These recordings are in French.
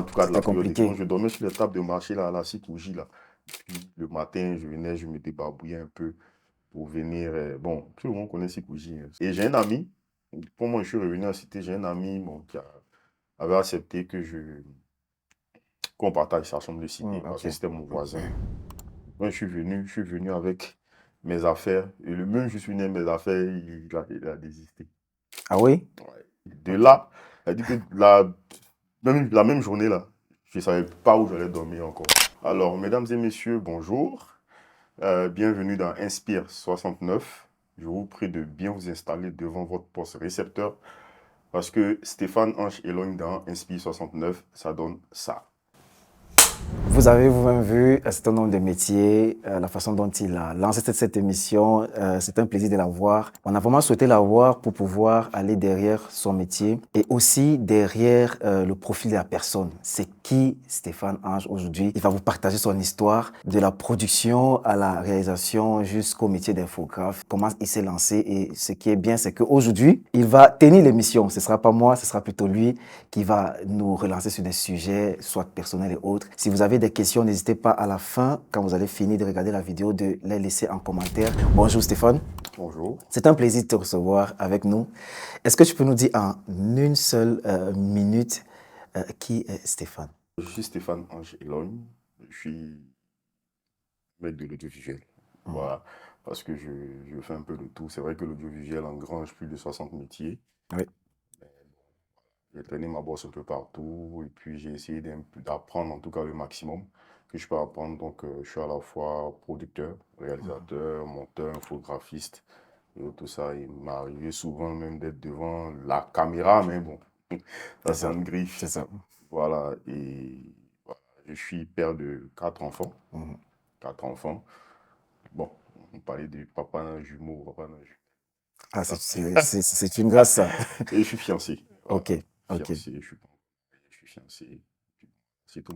tout cas de C'était la période des compliqué. Je dormais sur les tables de marché là, à la Sikouji, là. Puis le matin, je venais, je me débarbouillais un peu pour venir. Bon, tout le monde connaît Sikouji, hein. Et j'ai un ami, pour moi, je suis revenu à la cité, j'ai un ami bon, avait accepté qu'on partage sa chambre de cité parce Ok. que c'était mon voisin. Moi, je suis venu avec mes affaires. Et le même, je suis venu avec mes affaires, il a désisté. Ah oui? Ouais. De Ok. là, il a dit que la même journée là, je ne savais pas où j'allais dormir encore. Alors, mesdames et messieurs, bonjour. Bienvenue dans Inspire 69. Je vous prie de bien vous installer devant votre poste récepteur parce que Stéphane Ange Éloigne dans Inspire 69, ça donne ça. Vous avez vous-même vu un certain nombre de métiers, la façon dont il a lancé cette émission. C'est un plaisir de la voir. On a vraiment souhaité la voir pour pouvoir aller derrière son métier et aussi derrière le profil de la personne. C'est qui Stéphane Ange aujourd'hui? Il va vous partager son histoire de la production à la réalisation jusqu'au métier d'infographe. Comment il s'est lancé et ce qui est bien, c'est qu'aujourd'hui, il va tenir l'émission. Ce ne sera pas moi, ce sera plutôt lui qui va nous relancer sur des sujets, soit personnels et autres. Si vous avez des questions, n'hésitez pas à la fin, quand vous allez finir de regarder la vidéo, de les laisser en commentaire. Bonjour Stéphane, Bonjour. c'est un plaisir de te recevoir avec nous. Est-ce que tu peux nous dire en une seule minute qui est Stéphane? Je suis Stéphane Ange Éloigne. Je suis mec de l'audiovisuel. Voilà. Parce que je fais un peu de tout. C'est vrai que l'audiovisuel engrange plus de 60 métiers. Oui. J'ai traîné ma bosse un peu partout et puis j'ai essayé d'apprendre en tout cas le maximum que je peux apprendre. Donc, je suis à la fois producteur, réalisateur, monteur, infographiste et tout ça. Il m'est arrivé souvent même d'être devant la caméra, mais bon, ça C'est c'est ça, une c'est griffe. ça. Voilà. Et voilà. Je suis père de 4 enfants. Mhm. 4 enfants. Bon, on parlait de papa d'un jumeau, papa d'un jumeau. Ah, Ça. c'est une grâce, ça. Et je suis fiancé. Voilà. Ok, ok, Fiancé, je suis pas marié, je suis fiancé. C'est tout.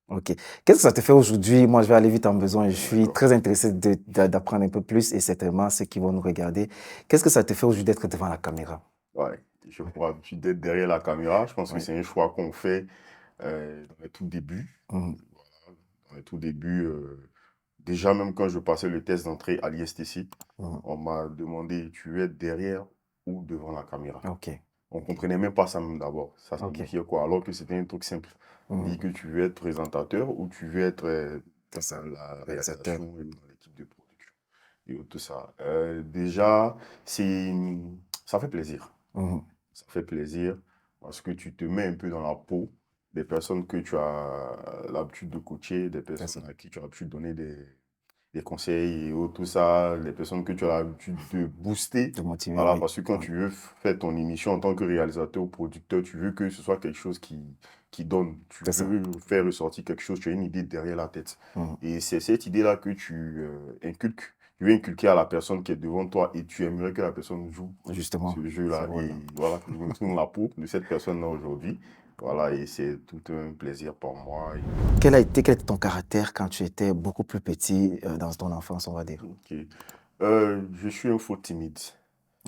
ok. Qu'est-ce que ça te fait aujourd'hui? Moi, je vais aller vite en besoin. Je suis D'accord. très intéressé d'apprendre un peu plus et certainement ceux qui vont nous regarder. Qu'est-ce que ça te fait aujourd'hui d'être devant la caméra? Ouais. Je crois que d'être derrière la caméra, je pense que Oui. c'est un choix qu'on fait dans les tout débuts. Mhm. Voilà. Dans les tout débuts, déjà même quand je passais le test d'entrée à l'ISTC, Mhm. on m'a demandé, tu veux être derrière ou devant la caméra? Ok, On ne comprenait même pas ça même d'abord. Ça ok. signifiait quoi? Alors que c'était un truc simple. On Mhm. dit que tu veux être présentateur ou tu veux être C'est ça, dans la réalisateur. réalisation et dans l'équipe de production. Et tout ça. Déjà, c'est, ça fait plaisir. Mhm. Ça fait plaisir parce que tu te mets un peu dans la peau des personnes que tu as l'habitude de coacher, des C'est ça. personnes à qui tu as l'habitude de donner des conseils et autres, tout ça, les personnes que tu as l'habitude de booster. De motiver, Voilà, oui. parce que quand Oui. tu veux faire ton émission en tant que réalisateur ou producteur, tu veux que ce soit quelque chose qui donne. Tu C'est ça. veux faire ressortir quelque chose, tu as une idée derrière la tête. Mhm. Et c'est cette idée-là que inculques. Tu veux inculquer à la personne qui est devant toi et tu aimerais que la personne joue Justement, ce ce jeu-là. Et rôle-là. voilà, je me trouve dans la peau de cette personne-là aujourd'hui. Voilà, et c'est tout un plaisir pour moi. Quel était ton caractère quand tu étais beaucoup plus petit dans ton enfance, on va dire? Ok. Je suis un faux timide.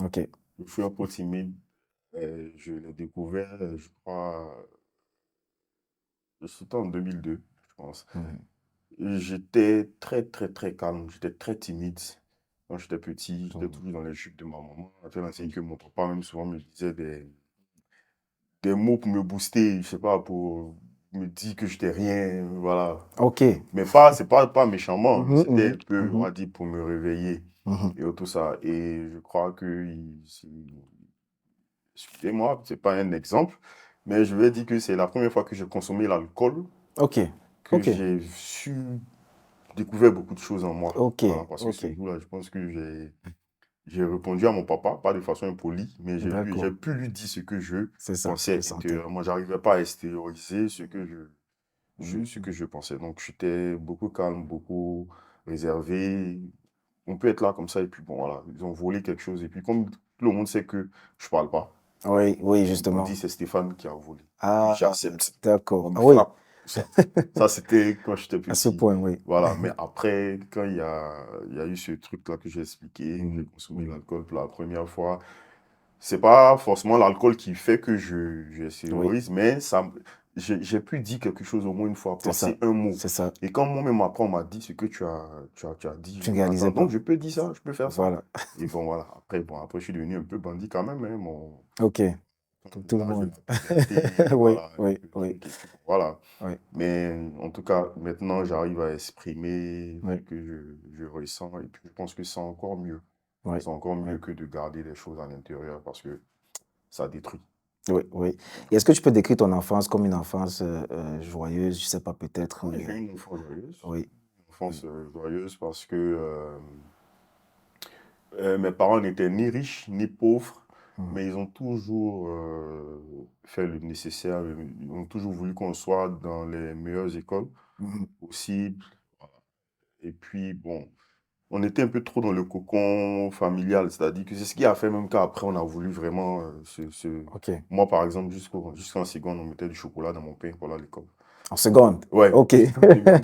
Ok. Je suis un peu timide. Je l'ai découvert, je crois, c'était en 2002, je pense. Mhm. J'étais très, très, très calme. J'étais très timide. Quand j'étais petit, j'étais Mhm. toujours dans les jupes de ma maman. À tel enseigne que mon papa même souvent me disait des mots pour me booster, je sais pas, pour me dire que j'étais rien, voilà. Ok. Mais pas, c'est pas méchamment, mais Mhm, c'était un mhm, peu, on mhm, va dire, pour me réveiller mhm. et tout ça. Et je crois que, excusez-moi, c'est pas un exemple, mais je vais dire que c'est la première fois que j'ai consommé l'alcool Ok. que Ok. j'ai su découvrir beaucoup de choses en moi. Ok. Voilà, parce que Ok. ce jour-là, je pense que j'ai répondu à mon papa, pas de façon impolie, mais j'ai D'accord. pu lui dire ce que je C'est ça, ce que pensais tu sentais. intérieurement. J'arrivais pas à extérioriser ce Mhm. que je pensais. Donc, j'étais beaucoup calme, beaucoup réservé. On peut être là comme ça, et puis bon, voilà, ils ont volé quelque chose. Et puis, comme tout le monde sait que je parle pas, Oui, oui, ils m'ont dit justement. c'est Stéphane qui a volé. Et puis, Ah, j'accepte. d'accord. On me Ah oui, frappe. Ça c'était quand j'étais à ce petit. point, oui. Voilà, mais après, quand il y a eu ce truc-là que j'ai expliqué, j'ai Mhm, consommé mhm. l'alcool pour la première fois. C'est pas forcément l'alcool qui fait que je Oui, extériorise, mais ça, j'ai pu dire quelque chose au moins une fois, C'est ça, placer un mot. c'est ça. Et quand moi-même après on m'a dit ce que tu as dit, Tu je ne me dis, attends, réalisais donc pas. je peux dire ça, je peux faire ça. Voilà. Et bon, après je suis devenu un peu bandit quand même, hein, OK. Tout le l'âge de monde. la puberté, Oui, voilà, oui, le oui, truc et tout, voilà. oui, Mais en tout cas, maintenant, j'arrive à exprimer ce oui, que je ressens et puis je pense que c'est encore mieux. oui, C'est encore oui, mieux que de garder les choses à l'intérieur parce que ça détruit. oui, oui. Et est-ce que tu peux décrire ton enfance comme une enfance joyeuse? Je sais pas, peut-être. Oui, j'ai une enfance joyeuse. Oui, Une oui. enfance joyeuse parce que mes parents n'étaient ni riches ni pauvres, Mhm, mais ils ont toujours fait le nécessaire. Ils ont toujours voulu qu'on soit dans les meilleures écoles mhm. possibles. Et puis, bon, on était un peu trop dans le cocon familial, c'est-à-dire que c'est ce qui a fait même qu'après, on a voulu vraiment OK. Moi, par exemple, jusqu'en seconde, on mettait du chocolat dans mon pain pour aller à l'école. En seconde. Ouais, OK. jusqu'en seconde,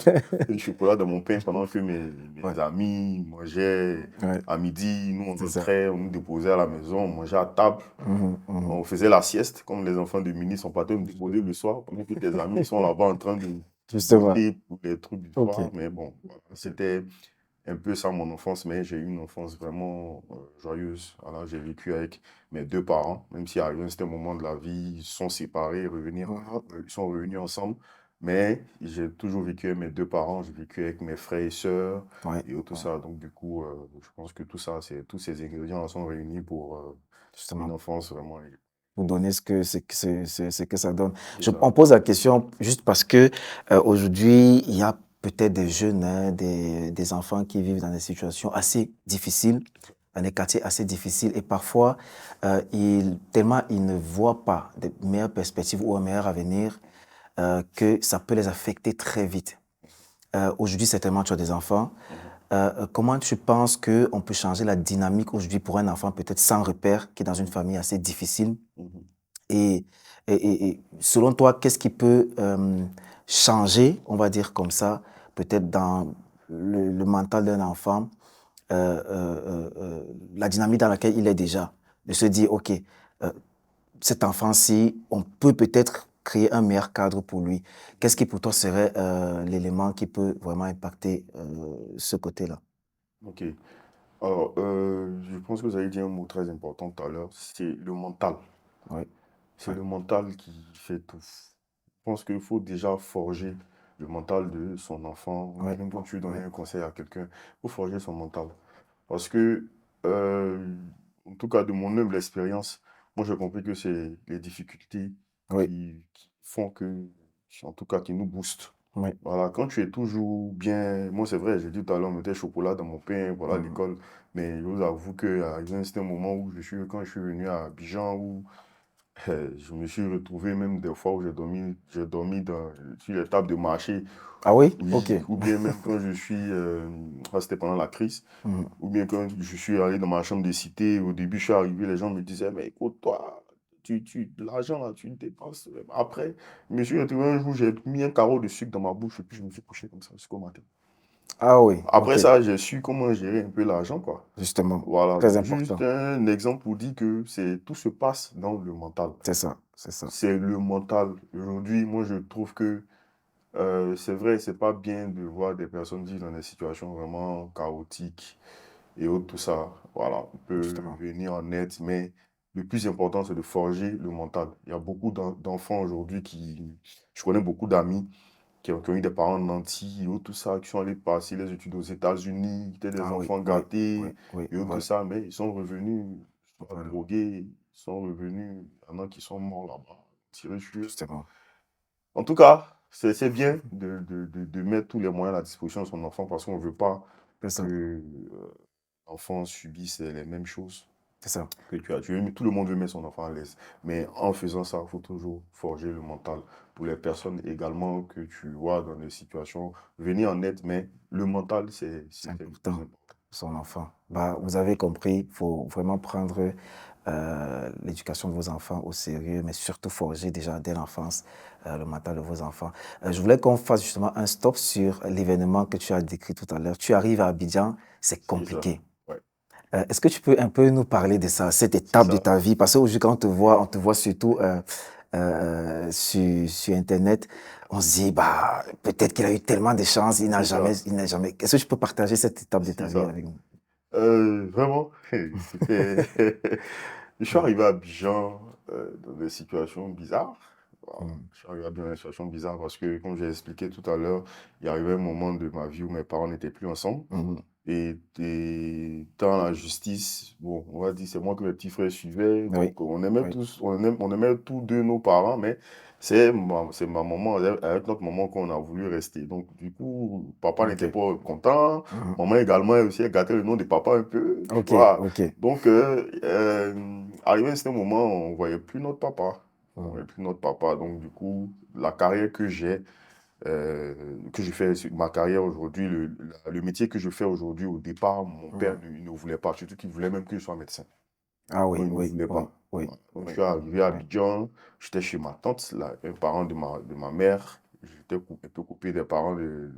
du chocolat dans mon pain pendant que Ouais, mes amis mangeaient ouais, à midi. Nous, on c'est ça. rentrait, on nous déposait à la maison, on mangeait à table. Mhm, mhm. On faisait la sieste, comme les enfants de mini sont pas nous déposer le soir, pendant que tes amis sont là-bas en train de Justement. bosser pour les trucs du soir. OK. Mais bon, voilà, c'était un peu ça mon enfance, mais j'ai eu une enfance vraiment joyeuse. Voilà, j'ai vécu avec mes deux parents, même si à un certain moment de la vie, ils sont séparés, Mhm. ils sont revenus ensemble. Mais j'ai toujours vécu avec mes deux parents, j'ai vécu avec mes frères et sœurs Ouais, et tout ouais, ça. Donc du coup, je pense que tout ça, tous ces ingrédients sont réunis pour une justement. enfance vraiment. Pour donner ce que ça donne. C'est ça. On pose la question juste parce que aujourd'hui, il y a peut-être des jeunes, hein, des enfants qui vivent dans des situations assez difficiles, dans des quartiers assez difficiles, et parfois, tellement ils ne voient pas de meilleures perspectives ou un meilleur avenir, que ça peut les affecter très vite. Aujourd'hui, certainement, tu as des enfants. Mhm, Comment tu penses qu'on peut changer la dynamique aujourd'hui pour un enfant peut-être sans repère, qui est dans une mhm, famille assez difficile? mhm. Et, et selon toi, qu'est-ce qui peut changer, on va dire comme ça, peut-être dans le mental d'un enfant, la dynamique dans laquelle il est déjà, de se dire, OK, cet enfant-ci, on peut peut-être créer un meilleur cadre pour lui. Qu'est-ce qui pour toi serait l'élément qui peut vraiment impacter ce côté-là? Ok. Alors, je pense que vous avez dit un mot très important tout à l'heure, c'est le mental. Oui, C'est oui, le mental qui fait tout. Je pense qu'il faut déjà forger le mental de son enfant, ou oui, même quand tu veux oui, donner un conseil à quelqu'un, il faut forger son mental. Parce que, euh, en tout cas, de mon humble expérience, moi j'ai compris que c'est les difficultés oui, qui font que, en tout cas, qui nous boostent. oui. Voilà, quand tu es toujours bien, moi c'est vrai, j'ai dit tout à l'heure, on mettait chocolat dans mon pain, voilà Mhm. l'école, mais je vous avoue qu'à un certain moment où quand je suis venu à Abidjan, où je me suis retrouvé même des fois où sur les tables de marché, Ah oui? OK. oui, ou bien même quand c'était pendant la crise, Mhm. ou bien quand je suis allé dans ma chambre de cité, au début je suis arrivé, les gens me disaient, mais écoute, toi, l'argent là, tu le dépenses. Après, je me suis retrouvé un jour, j'ai mis un carreau de sucre dans ma bouche et puis je me suis couché comme ça jusqu'au matin. Ah oui, Après OK. ça, j'ai su comment gérer un peu l'argent, quoi. Justement. Voilà, Très donc juste important. un exemple pour dire que tout se passe dans le mental. C'est ça, c'est ça. C'est le mental. Aujourd'hui, moi, je trouve que c'est vrai, c'est pas bien de voir des personnes vivre dans des situations vraiment chaotiques et autres, tout ça. Voilà, on peut Justement. venir en aide, mais le plus important, c'est de forger le mental. Il y a beaucoup d'enfants aujourd'hui Je connais beaucoup d'amis qui ont eu des parents nantis et autres, tout ça, qui sont allés passer les études aux États-Unis, qui étaient des Ah oui, enfants oui, oui, gâtés oui, et autres, tout voilà, ça, mais ils sont revenus, soit voilà, drogués, ils sont revenus, il y en a qui sont morts là-bas, tirés sur eux. justement. En tout cas, c'est bien de mettre tous les moyens à la disposition de son enfant parce qu'on ne veut pas C'est ça, que l'enfant subisse les mêmes choses c'est ça. que tu as. Tout le monde veut mettre son enfant à l'aise. Mais en faisant ça, il faut toujours forger le mental. Pour les personnes également que tu vois dans des situations, venir en aide, mais le mental, C'est c'est le plus important, important. son enfant. Bah, vous avez compris, il faut vraiment prendre l'éducation de vos enfants au sérieux, mais surtout forger déjà dès l'enfance le mental de vos enfants. Je voulais qu'on fasse justement un stop sur l'événement que tu as décrit tout à l'heure. Tu arrives à Abidjan, c'est C'est ça. compliqué. Ouais, Est-ce que tu peux un peu nous parler de ça, cette c'est étape de ça. ta vie? Parce qu'aujourd'hui, quand on te voit surtout sur Internet, on se dit, bah, peut-être qu'il a eu tellement de chance, C'est ça, il n'a jamais. Est-ce que je peux partager cette étape de ta c'est vie ça. avec nous? Vraiment, c'était... Je suis arrivé à Abidjan dans des situations bizarres. Voilà. Mhm. Je suis arrivé à Abidjan dans des situations bizarres parce que, comme j'ai expliqué tout à l'heure, il y arrivait un moment de ma vie où mes parents n'étaient plus ensemble. Mhm. Et dans la justice, bon, on va dire, c'est moi que mes petits frères suivaient. Oui, Donc, on aimait oui, tous, on aimait tous deux nos parents, mais c'est ma maman, avec notre maman qu'on a voulu rester. Donc, du coup, papa ok. n'était pas content. Mhm. Maman également, elle aussi, elle gâtait le nom de papa un peu, tu Ok, vois. ok. Donc, arrivé à ce moment, on voyait plus notre papa. On Mhm. voyait plus notre papa. Donc, du coup, la carrière que je fais, ma carrière aujourd'hui, le métier que je fais aujourd'hui, au départ, mon père Mhm. ne voulait pas, surtout qu'il voulait même que je sois médecin. Ah Donc, oui, il ne oui, voulait oui, pas. oui, Voilà. Donc, je oui, suis arrivé à oui, Abidjan, j'étais chez ma tante, là, un parent de ma mère. J'étais un peu coupé des parents de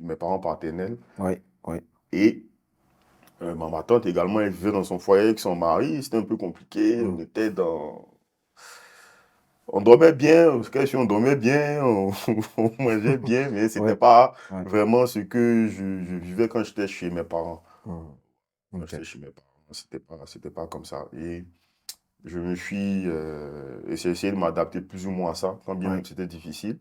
mes parents paternels. oui, oui, Et ma tante également, elle vivait dans son foyer avec son mari. C'était un peu compliqué. On mhm. était dans. On dormait bien, en tout cas, si on dormait bien, on mangeait bien, mais Oui, c'était pas oui. vraiment ce que je vivais quand j'étais chez mes parents. Mhm. Quand Ok. j'étais chez mes parents, c'était pas comme ça. Et je me suis essayé de m'adapter plus ou moins à ça, quand bien Oui, même c'était difficile.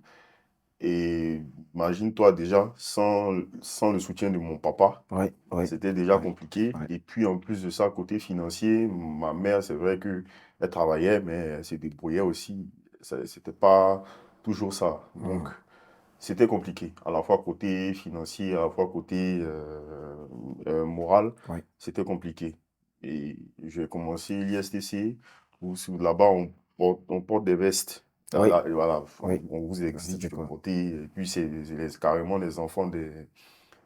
Et imagine-toi déjà, sans le soutien de mon papa, oui, oui, c'était déjà oui, compliqué. oui. Et puis en plus de ça, côté financier, ma mère, c'est vrai qu'elle travaillait, mais elle se débrouillait aussi. C'était pas toujours ça. Donc, Mhm. c'était compliqué. À la fois côté financier, à la fois côté moral, Oui, c'était compliqué. Et j'ai commencé l'ISTC, où là-bas, on porte des vestes. oui, Là, et voilà, oui. on vous exige C'était de quoi? porter. Et puis, carrément des enfants des.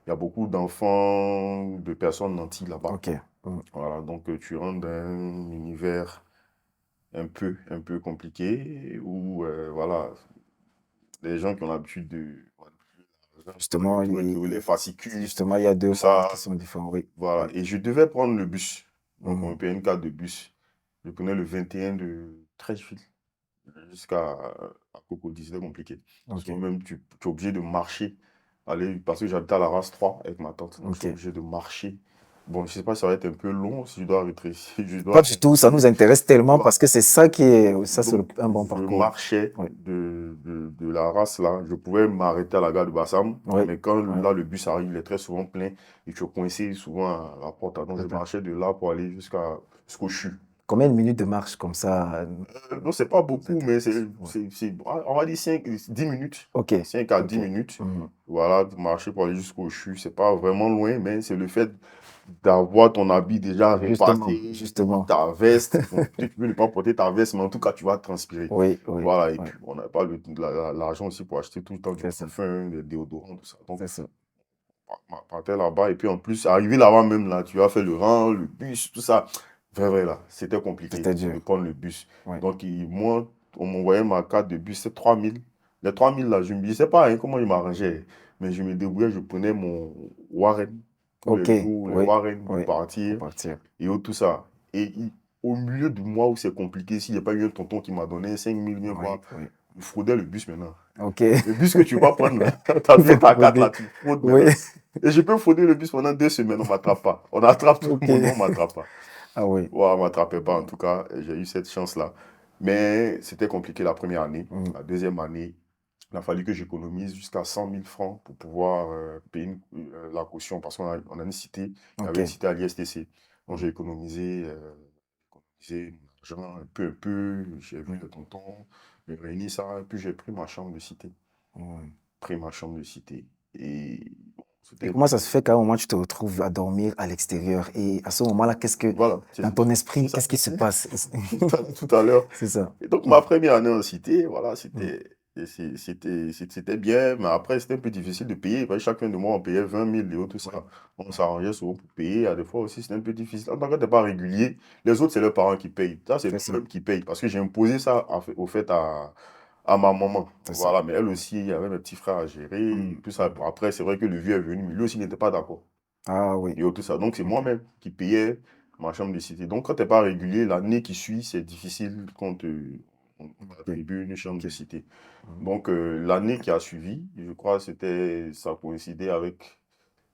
Il y a beaucoup d'enfants, de personnes nantis là-bas. Ok. Mhm. Voilà, donc tu rentres dans un univers un peu compliqué où, voilà, les gens qui ont l'habitude de. Voilà, Justement, les fascicules, justement, il y a tout deux mondes qui ça. sont différents. Oui, Voilà. oui. Et je devais prendre le bus. Donc, on me Mhm. payait une carte de bus. Je prenais le 21 de Treichville jusqu'à Cocody. C'était compliqué. Ok, Souvent même, tu es obligé de marcher. Aller, parce que j'habitais à la race 3 avec ma tante. Donc, je suis ok. obligé de marcher. Bon, je sais pas si ça va être un peu long, si je dois rétrécir, je Pas dois du tout, ça nous intéresse tellement voilà. parce que c'est ça qui est, ça c'est Donc, un bon je parcours. marchais Oui, de la race là. Je pouvais m'arrêter à la gare de Bassam, oui, mais quand oui, là, le bus arrive, il est très souvent plein et tu es coincé souvent à la porte. Donc, je c'est ça. marchais de là pour aller jusqu'au CHU. Combien de minutes de marche comme ça? Non, c'est pas beaucoup, mais Ouais. on va dire 10 minutes. Ok, 5 à ok. 10 minutes. Mhm. Voilà, de marcher pour aller jusqu'au CHU. C'est pas vraiment loin, mais c'est le fait d'avoir ton habit déjà Justement, repassé, justement. ta veste. Bon, peut-être tu peux ne pas porter ta veste, mais en tout cas, tu vas transpirer. Oui, oui, Voilà, et oui, puis on n'a pas l'argent aussi pour acheter tout le temps du c'est ça, parfum, des déodorants, tout ça. Donc, c'est ça. on partait là-bas, et puis en plus, arrivé là-bas même, là, tu as fait le rang, le bus, tout ça. Vrai, vrai, là, c'était compliqué C'était de dur. prendre le bus. Oui, Donc, moi, on m'envoyait ma carte de bus, c'est 3000. Les 3000 là, je me disais pas hein, comment ils m'arrangeaient, mais je me débrouillais, je prenais mon Warren tous ok, les jours, les oui, Warren pour oui, pour partir, partir. et tout ça. Et au milieu du mois où c'est compliqué, s'il n'y a pas eu un tonton qui m'a donné 5000 bien Oui, quoi, oui. je fraudais le bus maintenant. Ok. Le bus que tu vas prendre là, tu as Il fait faut ta carte là, frauder. tu fraudes Oui, maintenant. Et je peux frauder le bus pendant 2 semaines, on ne m'attrape pas. On attrape tout ok. le monde, mais on ne m'attrape pas. Ah oui. Ouais, on ne m'attrapait pas en tout cas, j'ai eu cette chance-là. Mais c'était compliqué la première année. Mhm. La deuxième année, il a fallu que j'économise jusqu'à 100 000 francs pour pouvoir payer la caution parce on a une cité, il y Ok. avait une cité à l'ISTC. Donc j'ai Mhm. économisé mon argent un peu, j'ai vu Mhm. le tonton, j'ai réuni ça, et puis j'ai pris ma chambre de cité. Mhm. Pris ma chambre de cité. Et bon, Et c'était. comment ça se fait qu'à un moment, tu te retrouves à dormir à l'extérieur? Et à ce moment-là, Voilà, dans ton c'est esprit, ça qu'est-ce que qui je se disais passe? tout à l'heure. C'est ça. Et donc, Mhm. ma première année en cité, voilà, Mhm. c'était bien, mais après, c'était un peu difficile de payer. Parce que chacun de moi, on payait 20 000 euros, tout Oui, ça. On s'arrangeait souvent pour payer. À des fois aussi, c'était un peu difficile. En tant que tu n'es pas régulier, les autres, c'est leurs parents qui payent. Ça, c'est c'est ça. nous-mêmes qui payent. Parce que j'ai imposé ça, au fait, à ma maman. C'est ça. Voilà, mais elle aussi, il y avait mes petits frères à gérer. Mhm. Tout ça. Mhm. Après, c'est vrai que le vieux est venu, mais lui aussi n'était pas d'accord. Ah oui. Et tout ça. Donc, c'est Ok. moi-même qui payais ma chambre de cité. Donc, quand tu n'es pas régulier, l'année qui suit, c'est difficile quand On Ok. attribue une chambre de Ok. cité. Mhm. Donc, l'année qui a suivi, je crois, ça coïncidait avec,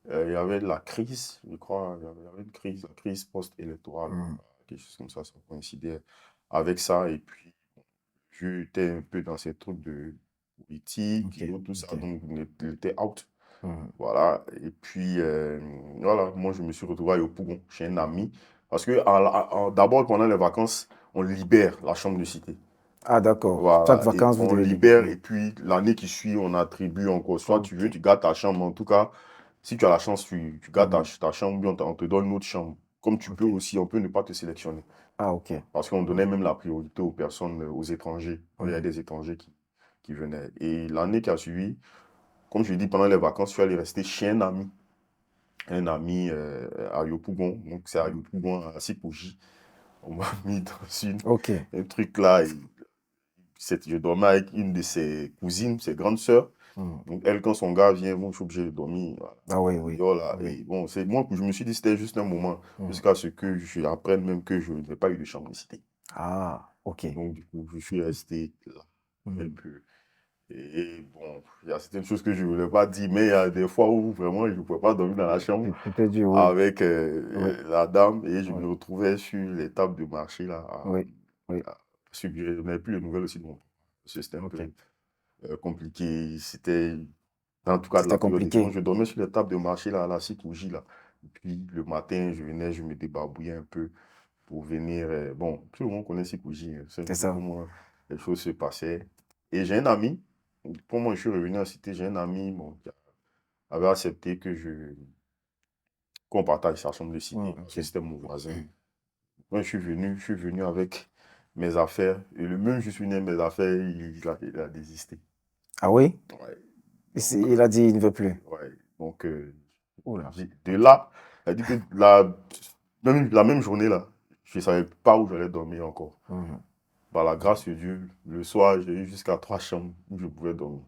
il y avait la crise, je crois, il y avait une crise, la crise post-électorale, Mhm. quelque chose comme ça coïncidait avec ça. Et puis, j'étais un peu dans ces trucs de politique Ok. et tout ça, Ok. donc j'étais out. Mhm. Voilà, et puis, voilà, moi, je me suis retrouvé à Yopougon, chez un ami, parce que d'abord, pendant les vacances, on libère la chambre de cité. Ah, d'accord. Chaque Voilà, et vacances, vous on devez libère, libérer. et puis l'année qui suit, on attribue encore. Soit tu Ok. veux, tu gardes ta chambre. En tout cas, si tu as la chance, tu gardes Mhm. ta chambre, bien, on te donne une autre chambre. Comme tu peux Ok. aussi, on peut ne pas te sélectionner. Ah, ok. Parce qu'on donnait Mhm. même la priorité aux personnes, aux étrangers. Il y a Mhm. des étrangers qui venaient. Et l'année qui a suivi, comme je dis, pendant les vacances, je suis allé rester chez un ami à Yopougon. Donc, c'est à Mhm. Yopougon, à Sipouji. On m'a mis dans Ok. un truc là. Je dormais avec une de ses cousines, ses grandes sœurs. Mhm. Donc, elle, quand son gars vient, bon, je suis obligé de dormir. Voilà. Ah, oui, oui. Dehors, là. Oui. Et bon, c'est moi que je me suis dit, c'était juste un moment, Mhm. jusqu'à ce que je apprenne même que je n'ai pas eu de chambre de cité. Ah, ok. Donc, du coup, je suis resté là un Mhm. peu. Et bon, il y a certaines choses que je ne voulais pas dire, mais il y a des fois où vraiment je ne pouvais pas dormir dans la chambre C'était dur, oui. avec Oui. la dame et je Oui. me retrouvais sur les tables de marché là, Oui. Oui. parce que je n'avais plus les nouvelles aussi de mon père. Parce que c'était un Ok. peu compliqué. C'était, en tout cas, de la C'était période. Donc, compliqué. je dormais sur les tables de marché là, à la Citouji là. Et puis le matin, je venais, je me débarbouillais un peu pour venir. Bon, tout le monde connaît Citouji. C'est un C'est peu ça. comment les choses se passaient. Et j'ai un ami, pour moi, je suis revenu en cité, j'ai un ami bon, qui avait accepté qu'on partage sa chambre de cité, Mhm. parce Ok. que c'était mon voisin. Moi, je suis venu avec mes affaires. Et le même, je suis venu avec mes affaires, il a désisté. Ah oui? Ouais. Donc, Il a dit il ne veut plus. ouais. Donc, Oula. de Ok. là, elle dit que la même journée, là, je ne savais pas où j'allais dormir encore. Mhm. Par la grâce de Dieu, le soir, j'ai eu jusqu'à 3 chambres où je pouvais dormir.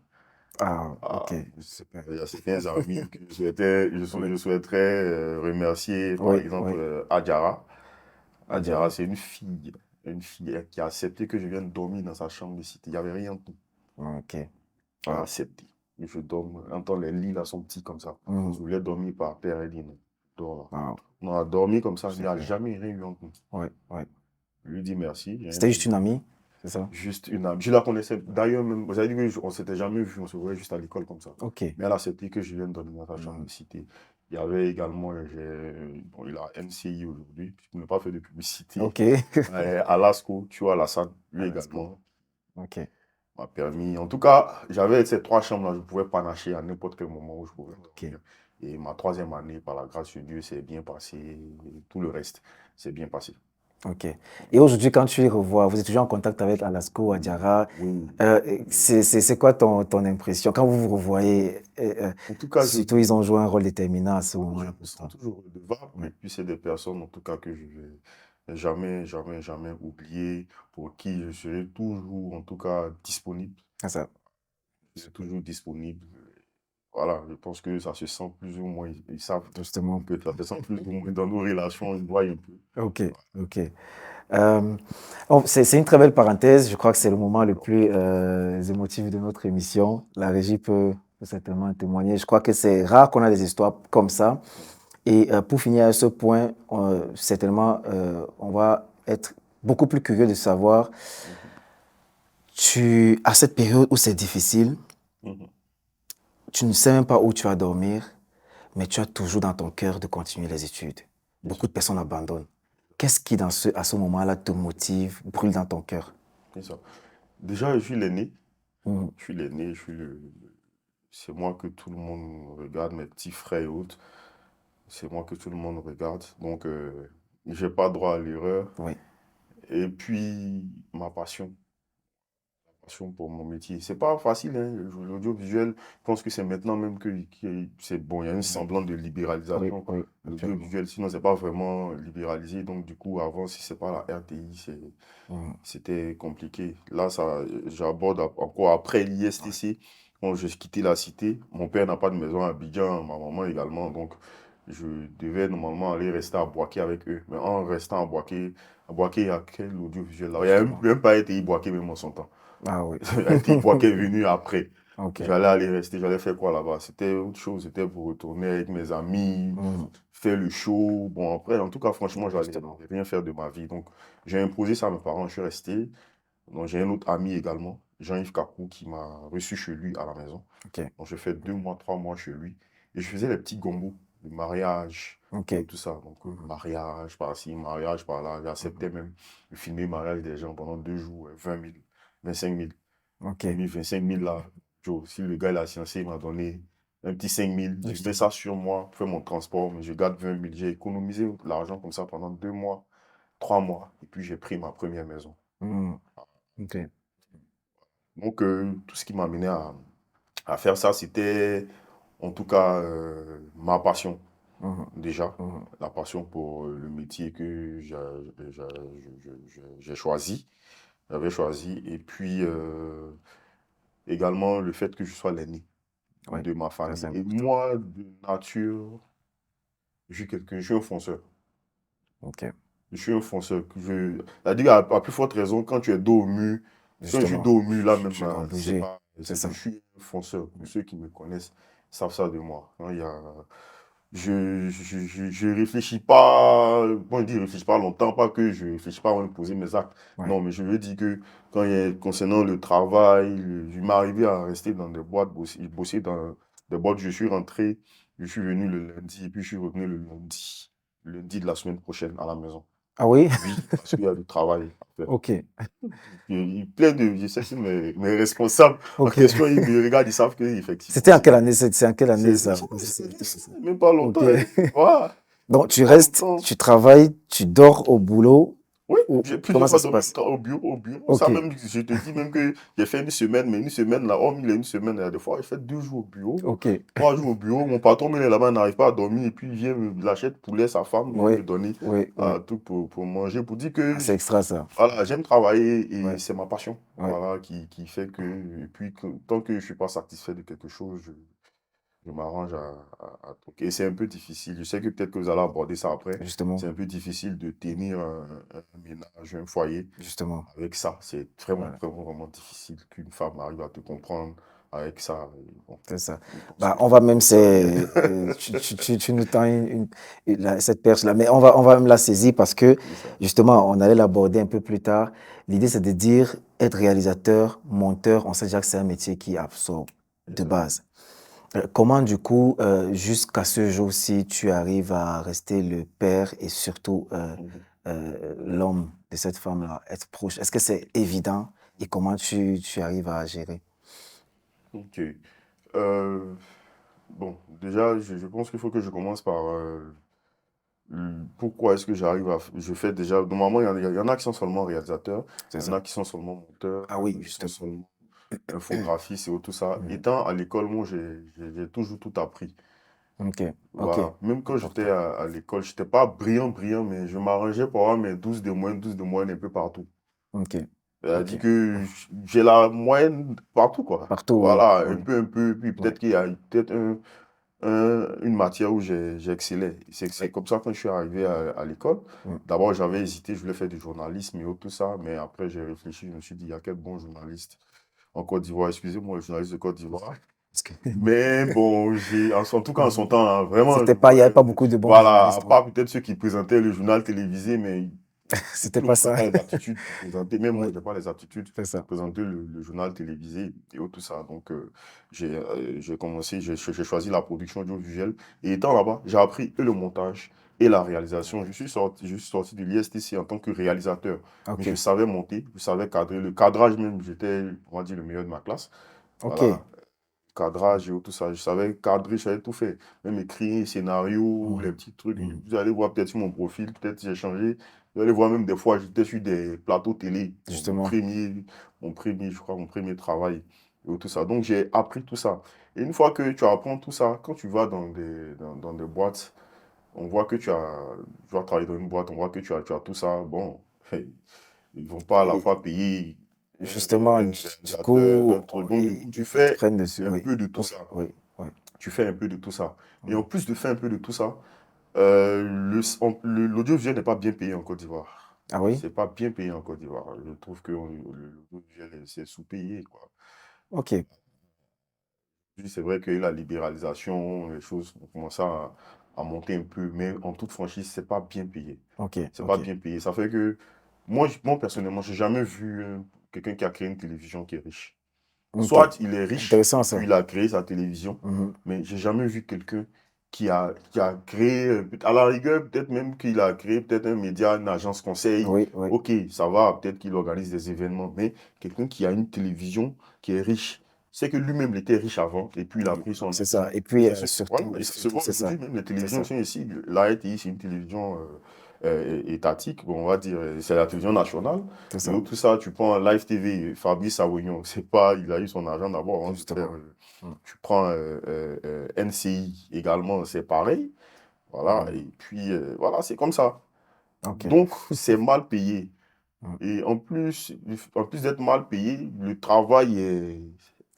Ah, ok. Ah, Super. il y a certains amis que Oui. je souhaiterais remercier, par Oui, exemple, oui. Adjara. Adjara, Adjara. c'est une fille qui a accepté que je vienne dormir dans sa chambre de cité. Il n'y avait rien de tout. Ok. Elle a Ah. accepté. Et je dors, entends les lits là sont petits comme ça. Je Mhm. voulais dormir par terre, elle dit non, dors là. Wow. On a dormi comme ça, il n'y a Super. jamais rien eu entre nous. Oui, oui. Je lui dis merci, j'ai un C'était juste ami. une amie, c'est ça? Juste une amie. Je la connaissais d'ailleurs même. Vous avez dit qu'on ne s'était jamais vu, on se voyait juste à l'école comme ça. Ok. Mais elle a accepté que je vienne dormir dans sa chambre Mhm. de cité. Il y avait également, bon, il a NCI aujourd'hui, pour ne pas faire de publicité. Ok. Alasco, tu vois, Alassane, lui Alasco. également Ok. m'a permis. En tout cas, j'avais ces 3 chambres-là, je pouvais panacher à n'importe quel moment où je pouvais Ok. dormir. Et ma 3e année, par la grâce de Dieu, c'est bien passé. Et tout le reste, c'est bien passé. Ok. Et aujourd'hui, quand tu les revois, vous êtes toujours en contact avec Alasco, Adjara. Oui. C'est quoi ton impression quand vous vous revoyez? En tout cas, Surtout, ils ont joué un rôle déterminant à ce je moment-là me pour sens toi. toujours redevable. Oui, Et puis, c'est des personnes, en tout cas, que je vais jamais, jamais, jamais oublier, pour qui je serai toujours, en tout cas, disponible. c'est ça. Je suis toujours disponible. Voilà, je pense que ça se sent plus ou moins, ils savent un Justement. peu, ça se sent plus ou moins dans nos relations, ils voient un peu. Ok, ok. Euh, c'est une très belle parenthèse. Je crois que c'est le moment le plus émotif de notre émission. La régie peut certainement témoigner. Je crois que c'est rare qu'on a des histoires comme ça. Et pour finir à ce point, certainement, on va être beaucoup plus curieux de savoir, Mhm, à cette période où c'est difficile, mhm, tu ne sais même pas où tu vas dormir, mais tu as toujours dans ton cœur de continuer les études. bien Beaucoup sûr, de personnes abandonnent. Qu'est-ce qui, à ce moment-là, te motive, brûle dans ton cœur? c'est ça. Déjà, je suis l'aîné. Mhm. Je suis l'aîné, c'est moi que tout le monde regarde, mes petits frères et autres. C'est moi que tout le monde regarde. Donc, j'ai pas droit à l'erreur. Oui, Et puis, ma passion pour mon métier. C'est pas facile, hein. L'audiovisuel, je pense que c'est maintenant même c'est bon, il y a un semblant de oui, libéralisation. oui, absolument. L'audiovisuel, sinon, c'est pas vraiment libéralisé. Donc, du coup, avant, si c'est pas la RTI, Mhm. c'était compliqué. Là, j'aborde encore après Oui, l'ISTC. Quand j'ai quitté la cité, mon père n'a pas de maison à Abidjan, ma maman également. Donc, je devais normalement aller rester à Boaké avec eux. Mais en restant à Boaké, il y a quel audiovisuel là? Il n'y a Justement. même pas été Boaké même en son temps. Ah oui. été Boaké est venu après. Ok. J'allais aller rester, j'allais faire quoi là-bas? C'était autre chose, c'était pour retourner avec mes amis, Mhm. faire le show. Bon, après, en tout cas, franchement, j'allais Justement. rien faire de ma vie. Donc, j'ai imposé ça à mes parents, je suis resté. Donc, j'ai un autre ami également, Jean-Yves Kakou, qui m'a reçu chez lui à la maison. Ok. Donc, j'ai fait 2 mois, 3 mois chez lui. Et je faisais les petits gombos, le mariage, Ok. tout ça. Donc, Mhm. mariage par-ci, mariage par-là. J'acceptais Mhm. même de filmer le mariage des gens pendant 2 jours, 20 000, 25 000. Ok. 20 000, 25 000 là. Joe, si le gars il a sciencé, il m'a donné un petit 5 000. Je mets Justement. ça sur moi, pour faire mon transport, mais je garde 20 000. J'ai économisé l'argent comme ça pendant 2 mois, 3 mois. Et puis, j'ai pris ma première maison. Mhm. Ok. Donc, tout ce qui m'a amené à faire ça, c'était en tout cas ma passion, Mhm. déjà. Mhm. La passion pour le métier que j'ai choisi, j'avais choisi. Et puis, également, le fait que je sois l'aîné Oui. de ma Ça, c'est famille. Et important. moi, de nature, je suis un fonceur. Ok. Je suis un fonceur. C'est-à-dire, à plus forte raison, quand tu es dos au mur, quand je suis Justement. dos au mur, là même, Tu dois c'est bouger. pas, C'est je ça. suis un fonceur. Pour ceux qui me connaissent savent ça de moi. Hein, je réfléchis pas, bon, je dis réfléchis pas longtemps, pas que je réfléchis pas avant de poser mes actes. Ouais. Non, mais je veux dire que quand concernant le travail, je m'arrivais à rester dans des boîtes, bosser dans des boîtes, je suis rentré, je suis venu le lundi, et puis je suis revenu lundi de la semaine prochaine à la maison. Ah oui? Oui, parce qu'il y a du travail à faire. Ok. Je sais que mes responsables en Ok. question, ils me regardent, ils savent que effectivement, C'était en quelle année? C'est en quelle année ça? c'est même pas Ok. longtemps, hein. Voilà. Donc, Même tu pas restes, longtemps. tu travailles, tu dors au boulot, Oui, ou j'ai comment plusieurs ça fois se dormi passe? au bureau, au bureau. Ça Ok. même, je te dis même que j'ai fait une semaine, mais une semaine là, hormis les une semaine, il y a des fois, j'ai fait 2 jours au bureau, Ok. 3 jours au bureau. Mon patron, il est là-bas, il n'arrive pas à dormir, et puis il achète poulet, sa femme vient Oui. me donner Oui. Oui. tout pour manger, pour dire Ah, que c'est extra ça. voilà, j'aime travailler et Ouais. c'est ma passion. Ouais. Voilà, qui fait que, et puis tant que je ne suis pas satisfait de quelque chose, je m'arrange à truquer. Et c'est un peu difficile. Je sais que peut-être que vous allez aborder ça après. Justement. C'est un peu difficile de tenir un ménage, un foyer Justement. avec ça. C'est vraiment, Voilà. vraiment, vraiment difficile qu'une femme arrive à te comprendre avec ça. Et bon, C'est ça. je pense Bah, que on va même, tout ça vient. tu nous tends cette perche-là, mais on va même la saisir parce que, C'est ça. justement, on allait l'aborder un peu plus tard. L'idée, c'est de dire, être réalisateur, monteur, on sait déjà que c'est un métier qui absorbe C'est de ça. base. Comment, du coup, jusqu'à ce jour-ci, tu arrives à rester le père et surtout Mhm. l'homme de cette femme-là, être proche? Est-ce que c'est évident et comment tu arrives à gérer? Ok. Euh, bon, déjà, je pense qu'il faut que je commence par pourquoi est-ce que je fais déjà. Normalement, il y en a qui sont seulement réalisateurs, C'est il y en ça. a qui sont seulement monteurs, Ah il y oui, en a qui sont justement. seulement infographistes et tout ça. Mhm. Étant à l'école, moi, j'ai toujours tout appris. Ok, ok, Voilà. Même quand j'étais important. à l'école, je n'étais pas brillant, brillant, mais je m'arrangeais pour avoir mes 12 de moyenne un peu partout. Ok, ok. C'est-à-dire que j'ai la moyenne partout, quoi. Partout, oui, Voilà, oui, un peu. Puis oui. peut-être qu'il y a peut-être une matière où j'excellais. C'est Oui. comme ça quand je suis arrivé à l'école. Mm. D'abord, j'avais hésité, je voulais faire du journalisme et tout ça, mais après, j'ai réfléchi, je me suis dit, il y a quel bon journaliste en Côte d'Ivoire, excusez-moi, le journaliste de Côte d'Ivoire. Parce que Mais bon, en tout cas, en son temps, hein, vraiment, c'était pas, il n'y avait pas beaucoup de bons voilà, à journalistes, oui. part peut-être ceux qui présentaient le journal télévisé, mais C'était tout le pas monde n'a ça. pas les aptitudes pour présenter, même moi, Oui, je n'ai pas les aptitudes c'est ça. pour présenter le journal télévisé et tout ça. Donc, j'ai commencé, j'ai choisi la production audiovisuelle. Et étant là-bas, j'ai appris et le montage et la réalisation. Je suis sorti de l'ISTC en tant que réalisateur. Mais Ok, je savais monter, je savais cadrer. Le cadrage même, j'étais, on va dire, le meilleur de ma classe. ok. Voilà, cadrage et tout ça. Je savais cadrer, je savais tout faire. Même écrire, scénario, les Mhm. petits trucs. Mhm. Vous allez voir peut-être sur mon profil, peut-être j'ai changé. Vous allez voir même des fois, j'étais sur des plateaux télé. Justement. Je crois, mon premier travail et tout ça. Donc j'ai appris tout ça. Et une fois que tu apprends tout ça, quand tu vas dans des boîtes, on voit que tu vas travailler dans une boîte, on voit que tu as tout ça. Bon, ils vont pas à la Et fois payer justement, un du réalisateur, coup, un truc. Donc, du coup, tu ils te fais prennent dessus. un Oui, peu de tout oui, ça. oui, oui. tu fais un peu de tout ça. Et en Mhm. plus de faire un peu de tout ça, l'audiovisuel n'est pas bien payé en Côte d'Ivoire. Ah oui? C'est pas bien payé en Côte d'Ivoire. Je trouve que l'audiovisuel, c'est sous-payé, quoi. Ok, Puis c'est vrai que la libéralisation, les choses ont commencé à monter un peu, mais en toute franchise, c'est pas bien payé. ok, C'est pas ok. bien payé. Ça fait que moi personnellement, j'ai jamais vu quelqu'un qui a créé une télévision qui est riche. Ok. Soit il est riche Intéressant et puis ça. il a créé sa télévision, Mhm. mais j'ai jamais vu quelqu'un qui a créé, à la rigueur, peut-être même qu'il a créé peut-être un média, une agence conseil. Oui, oui, Ok, ça va, peut-être qu'il organise des événements, mais quelqu'un qui a une télévision qui est riche, c'est que lui-même il était riche avant et puis il a pris son c'est ça. argent. Et Et puis, c'est ce, voilà, surtout, et ça se surtout, voit c'est ça. aujourd'hui, même les C'est télévisions ça. sont ici. La RTI, c'est une télévision étatique, bon, on va dire, c'est la télévision nationale. C'est Et ça. tout ça, tu prends Live TV, Fabrice Awignon, c'est pas, il a eu son argent d'abord avant de faire. Justement. Mhm. Tu prends NCI également, c'est pareil. Voilà, Mhm. et puis voilà, c'est comme ça. Ok. Donc, c'est mal payé. Mhm. Et en plus d'être mal payé, le travail est.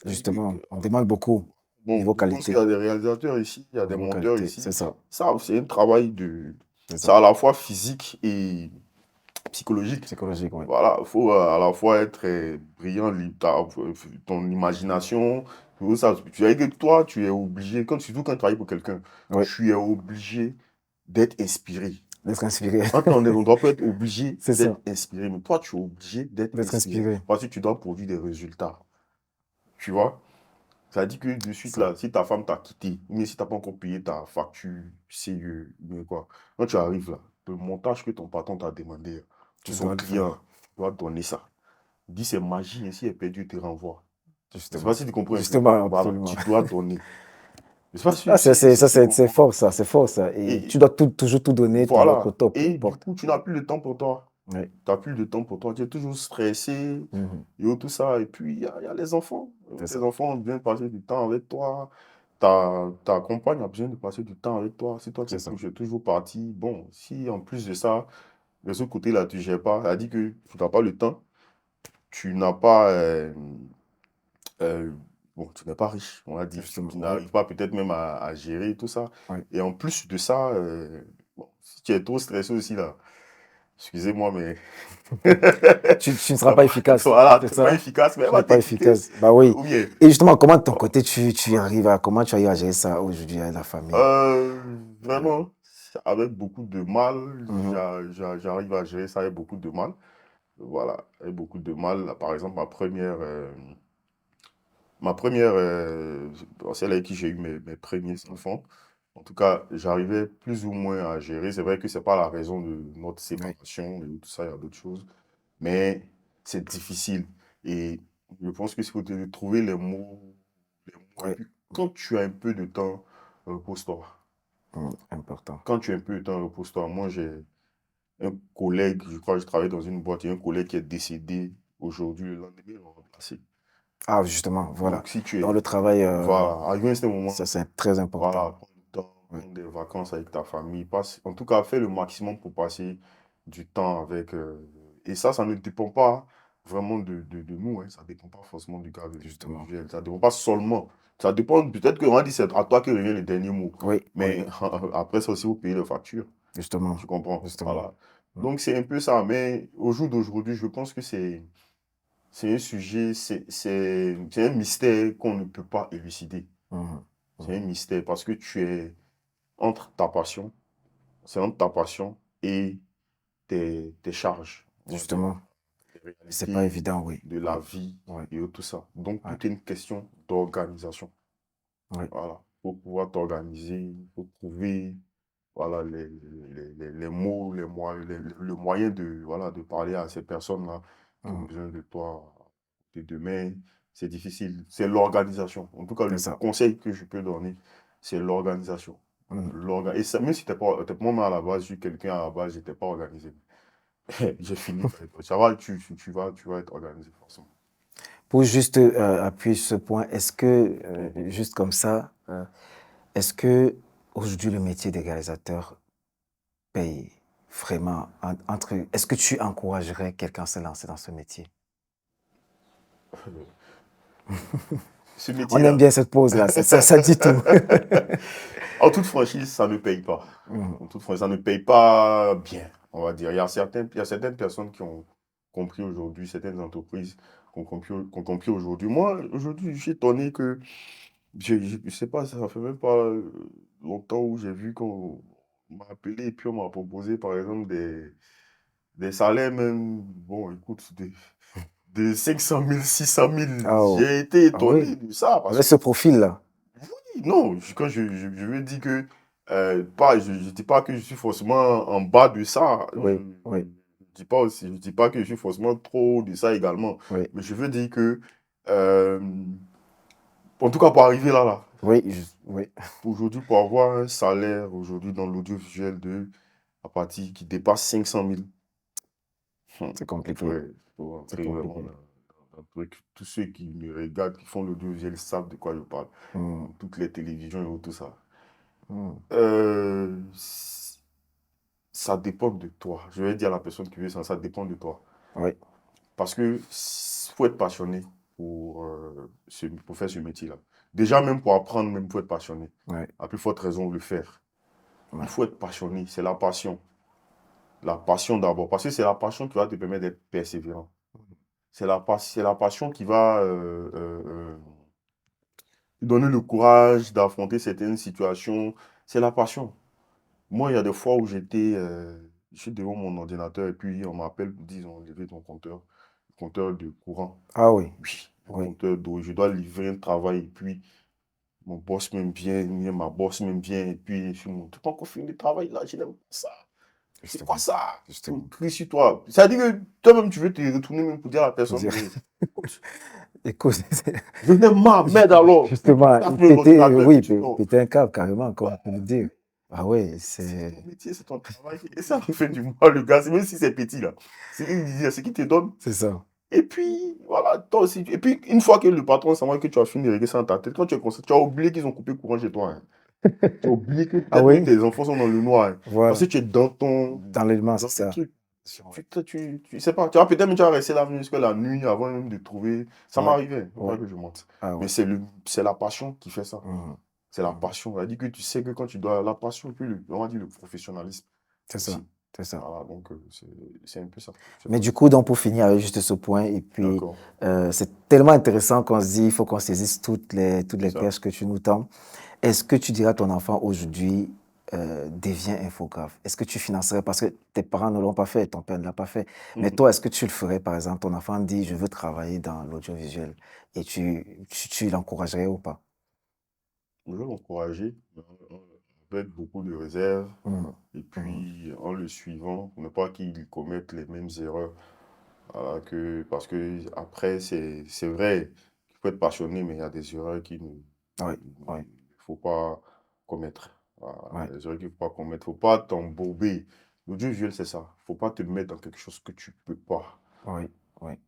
Justement, on demande beaucoup Bon, niveau je pense qu'il y qualité. a des réalisateurs ici, il y a des Niveau monteurs qualité, c'est ici. ça. Ça, c'est un travail de. C'est C'est ça. à la fois physique et psychologique. Psychologique, oui. Voilà, il faut à la fois être brillant, ton imagination, tout ça. Tu sais que toi, tu es obligé, surtout quand tu travailles pour quelqu'un, Oui, tu es obligé d'être inspiré. d'être inspiré. On doit pas être obligé C'est ça, d'être inspiré, mais toi, tu es obligé d'être d'être inspiré inspiré. parce que tu dois produire des résultats. Tu vois? Ça dit que de suite, Ça. là, si ta femme t'a quitté, mais si tu n'as pas encore payé ta facture, sérieux, mais quoi, quand tu arrives là, le montage que ton patron t'a demandé pour Tu son dois le client, faire. tu dois donner ça. Il dit c'est magie, et si elle est perdue, il te renvoie. Je ne sais pas Justement. si tu comprends un peu. Justement, Voilà, absolument. tu dois donner. Je ne sais pas Ah, si tu c'est comprends. fort ça, c'est fort ça. Et tu Et dois toujours tout donner, toujours être au voilà. top, peu Et du importe. coup, tu n'as plus le temps pour toi. Oui. Tu n'as plus de temps pour toi. Tu es toujours stressé, Mhm. et tout ça. Et puis, il y a les enfants. C'est Les ça, enfants ont besoin de passer du temps avec toi. Ta compagne a besoin de passer du temps avec toi. Si toi, c'est ça. tu es toujours parti, bon, si en plus de ça, de ce côté-là, tu ne gères pas, ça dit que tu n'as pas le temps, tu n'as pas. Euh, bon, tu n'es pas riche, on va dire. Justement, Tu oui, n'arrives pas peut-être même à gérer tout ça. oui. Et en plus de ça, bon, si tu es trop stressé aussi, là, excusez-moi, mais. Tu ne seras pas efficace, Voilà, c'est tu n'es pas ça? efficace, mais elle Tu n'es va pas t'écouter. efficace. Bah oui. Ou bien. Et justement, comment de ton côté, comment tu arrives à gérer ça aujourd'hui avec la famille? Vraiment, avec beaucoup de mal, Mhm. j'arrive à gérer ça avec beaucoup de mal. Voilà, avec beaucoup de mal. Par exemple, celle avec qui j'ai eu mes premiers enfants, en tout cas, j'arrivais plus ou moins à gérer. C'est vrai que c'est pas la raison de notre Oui, séparation et tout ça, il y a d'autres choses. Mais c'est difficile. Et je pense qu'il faut trouver les mots, les mots. Et oui. puis, quand tu as un peu de temps, repose-toi. Important. Quand tu as un peu de temps, repose-toi. Moi, j'ai un collègue, je crois que je travaille dans une boîte, il y a un collègue qui est décédé aujourd'hui, le lendemain, ils l'ont remplacé. Ah, justement, voilà. Donc, si tu Dans es, le travail, voilà, arrivé à ce moment, ça c'est très important. voilà, prends du temps, Oui, prends des vacances avec ta famille, en tout cas, fais le maximum pour passer du temps avec. Et ça ne dépend pas vraiment de nous, hein, ça ne dépend pas forcément du cadre justement. individuel, ça ne dépend pas seulement. Ça dépend, peut-être qu'on va dire c'est à toi que revient le dernier mot. Oui, oui, Mais après ça aussi, vous payez les factures. justement, Tu comprends? justement. Voilà. Mm. Donc, c'est un peu ça. Mais au jour d'aujourd'hui, je pense que c'est un sujet, c'est un mystère qu'on ne peut pas élucider. Mhm. C'est un Mhm. mystère parce que tu es entre ta passion, c'est entre ta passion et tes charges, on va dire, Justement, les c'est pas réalités évident, oui. de Oui, la vie oui, et tout ça. Donc, oui, tout est une question d'organisation. oui. Voilà. Pour pouvoir t'organiser, il faut trouver voilà, les mots, le moyen de, voilà, de parler à ces personnes-là qui ont Mhm. besoin de toi de demain. C'est difficile. C'est l'organisation. En tout cas, C'est le ça. conseil que je peux donner, c'est l'organisation. Mhm. Et ça, même si moi, à la base, je suis quelqu'un à la base, je n'étais pas organisé. J'ai fini par être. Ça va, tu vas être organisé, forcément. Pour juste appuyer sur ce point, est-ce que, Mhm. juste comme ça, est-ce que aujourd'hui le métier de réalisateur paye vraiment est-ce que tu encouragerais quelqu'un à se lancer dans ce métier? ce On aime métier-là. bien cette pause-là, ça dit tout. En toute franchise, ça ne paye pas. Mhm. En toute franchise, ça ne paye pas bien, on va dire. Il y a certaines personnes qui ont compris aujourd'hui, certaines entreprises qui ont compris aujourd'hui. Moi, aujourd'hui, je suis étonné que, je sais pas, ça fait même pas longtemps où j'ai vu qu'on m'a appelé et puis on m'a proposé, par exemple, des salaires même, bon, écoute, de 500 000, 600 000. Ah, oh. J'ai été Ah oui, étonné de ça parce avec que ce profil-là. non, quand je veux dire que, pas, je ne dis pas que je suis forcément en bas de ça. Oui, oui, Je dis pas que je suis forcément trop de ça également. oui, Mais je veux dire que, euh, en tout cas, pour arriver là, oui, oui. aujourd'hui, pour avoir un salaire aujourd'hui dans l'audiovisuel à partir qui dépasse 500 000, C'est il compliqué, faut c'est entrer vraiment compliqué. dans le truc. Tous ceux qui me regardent, qui font l'audiovisuel savent de quoi je parle. Hmm, Dans toutes les télévisions et tout ça. hmm. Euh, Ça dépend de toi. Je vais dire à la personne qui veut ça, ça dépend de toi. Oui, Parce que faut être passionné pour faire ce métier-là. Déjà, même pour apprendre, même faut être passionné. oui, À plus forte raison de le faire. oui. Il faut être passionné, c'est la passion. La passion d'abord, parce que c'est la passion qui va te permettre d'être persévérant. C'est la passion qui va te donner le courage d'affronter certaines situations. C'est la passion. Moi, il y a des fois où je suis devant mon ordinateur et puis on m'appelle, disons, lever ton compteur, le compteur de courant. Ah oui, Oui, le oui. compteur d'eau. Je dois livrer un travail et puis mon boss m'aime bien, ma boss m'aime bien et puis je me dis, tu pas encore fini le travail là, je n'aime pas ça. C'est quoi Justement, ça? On justement. crie sur toi. Ça veut dire que toi-même, tu veux te retourner même pour dire à la Faut personne dire, que, écoute, écoute, je n'aime pas, merde alors. Puis tu justement, tapes même péter, l'ordinateur et puis oui, tu dors. péter un câble carrément, comme on peut le dire. Ah oui, C'est c'est ton métier, c'est ton travail. Et ça fait du mal, le gars, même si c'est petit, là. C'est ce qu'il te donne. c'est ça. Et puis, voilà, toi aussi. Et puis, une fois que le patron sent que tu as fini de régler ça dans ta tête, quand tu es conscient, tu as oublié qu'ils ont coupé le courant chez toi. Hein. Tu as oublié que Ah peut-être même oui, tes enfants sont dans le noir. Hein. Parce que voilà. tu es Dans l'élément, c'est dans le ça. truc. Tu sais pas, tu vas peut-être même tu vas rester là jusqu'à la nuit avant même de trouver. Ça Oui, m'arrivait, faut oui. pas que je monte. Ah Mais oui. c'est la passion qui fait ça. Mhm, C'est la mhm. passion. Elle dit que tu sais que quand tu dois la passion, puis on va dire le professionnalisme C'est ça, aussi. c'est ça. Voilà, donc c'est un peu ça. C'est Mais pas du ça. coup, donc pour finir avec juste ce point, et puis D'accord, c'est tellement intéressant qu'on se dit, il faut qu'on saisisse toutes c'est les ça. pièges que tu nous tends. Est-ce que tu dirais à ton enfant aujourd'hui, deviens infographe? Est-ce que tu financerais, parce que tes parents ne l'ont pas fait, ton père ne l'a pas fait, mais Mhm. toi, est-ce que tu le ferais, par exemple, ton enfant dit, je veux travailler dans l'audiovisuel, et tu l'encouragerais ou pas? Je veux l'encourager avec beaucoup de réserve Mhm, et mhm. puis en le suivant pour ne pas qu'il commette les mêmes erreurs. Voilà, parce que après, c'est vrai qu'il faut être passionné, mais il y a des erreurs qu'il ne Oui, oui, faut pas commettre. Voilà, oui, des erreurs qu'il ne faut pas commettre. Il ne faut pas t'embourber. L'audiovisuel, c'est ça. Il ne faut pas te mettre dans quelque chose que tu ne peux pas. oui, oui.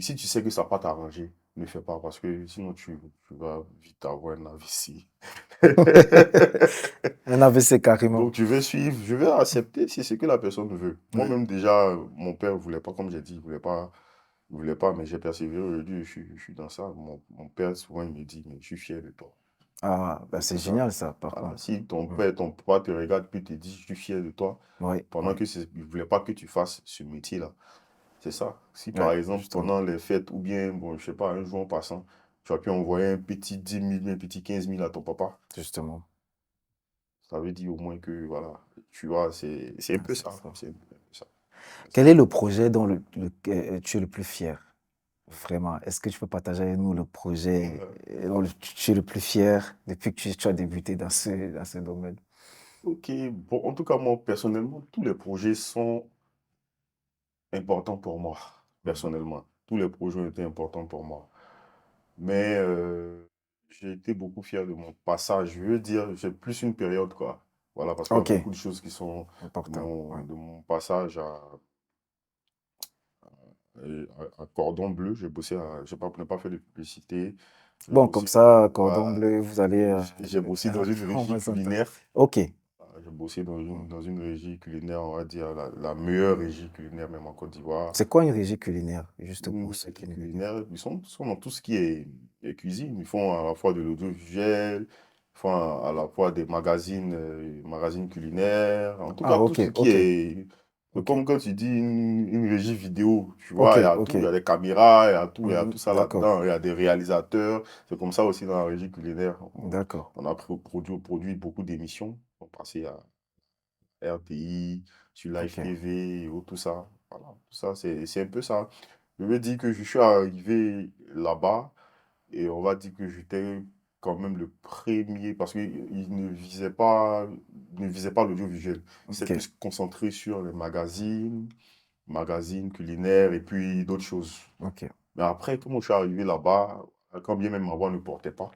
Si tu sais que ça ne va pas t'arranger, ne fais pas parce que sinon tu vas vite avoir un AVC. Un AVC carrément. Donc tu veux suivre, je vais accepter si c'est ce que la personne veut. Oui. Moi-même déjà, mon père ne voulait pas, comme j'ai dit, il voulait pas, mais j'ai persévéré aujourd'hui, je suis dans ça. Mon père, souvent, il me dit, mais je suis fier de toi. Ah, ben Donc c'est c'est ça. génial ça, par Voilà. contre. Si ton Mm. père, ton papa te regarde puis te dit, je suis fier de toi, Oui, pendant oui, que il ne voulait pas que tu fasses ce métier-là. C'est ça. Si oui, par exemple, justement, pendant les fêtes, ou bien, bon, je sais pas, un jour en passant, tu as pu envoyer un petit 10 000, un petit 15 000 à ton papa, justement. ça veut dire au moins que, voilà, tu vois, c'est un Ah, peu c'est ça. ça. C'est un peu ça. C'est ça. Quel est le projet dont tu es le plus fier? Vraiment, est-ce que tu peux partager avec nous le projet Euh, dont tu es le plus fier depuis que tu as débuté dans ce domaine? ok, bon, en tout cas, moi, personnellement, tous les projets sont importants pour moi, Mhm. personnellement. Tous les projets ont été importants pour moi. Mais j'ai été beaucoup fier de mon passage. Je veux dire, j'ai plus une période, quoi. Voilà, parce qu'il y a Ok, beaucoup de choses qui sont important. Ouais. de mon passage à Cordon Bleu. J'ai bossé j'ai pas, n'ai pas fait de publicité. J'ai Bon, comme bossé, ça, cordon voilà, bleu, vous allez j'ai bossé dans une on régie va s'entendre. culinaire. Ok, J'ai bossé dans une régie culinaire, on va dire la meilleure régie culinaire même en Côte d'Ivoire. C'est quoi une régie culinaire, juste Une pour ceux qui régie ne... culinaire, sont dans tout ce qui est cuisine. Ils font à la fois de l'audiovisuel, ils font à la fois des magazines culinaires. En tout Ah, cas, tout ok, ce qui ok, est... C'est ok, comme quand tu dis une régie vidéo, tu ok, vois, il y a ok. tout, il y a des caméras, il y a tout ça D'accord, là-dedans, il y a des réalisateurs. C'est comme ça aussi dans la régie culinaire. d'accord. On a produit beaucoup d'émissions. On passait à RTI, sur Live Ok, TV, et tout ça. Voilà, tout ça, c'est un peu ça. Je veux dire que je suis arrivé là-bas et on va dire que j'étais quand même le premier parce qu'il ne visait pas l'audiovisuel. Il s'est ok, plus concentré sur les magazines culinaires et puis d'autres choses. ok. Mais après, comme je suis arrivé là-bas, quand bien même ma voix ne portait pas,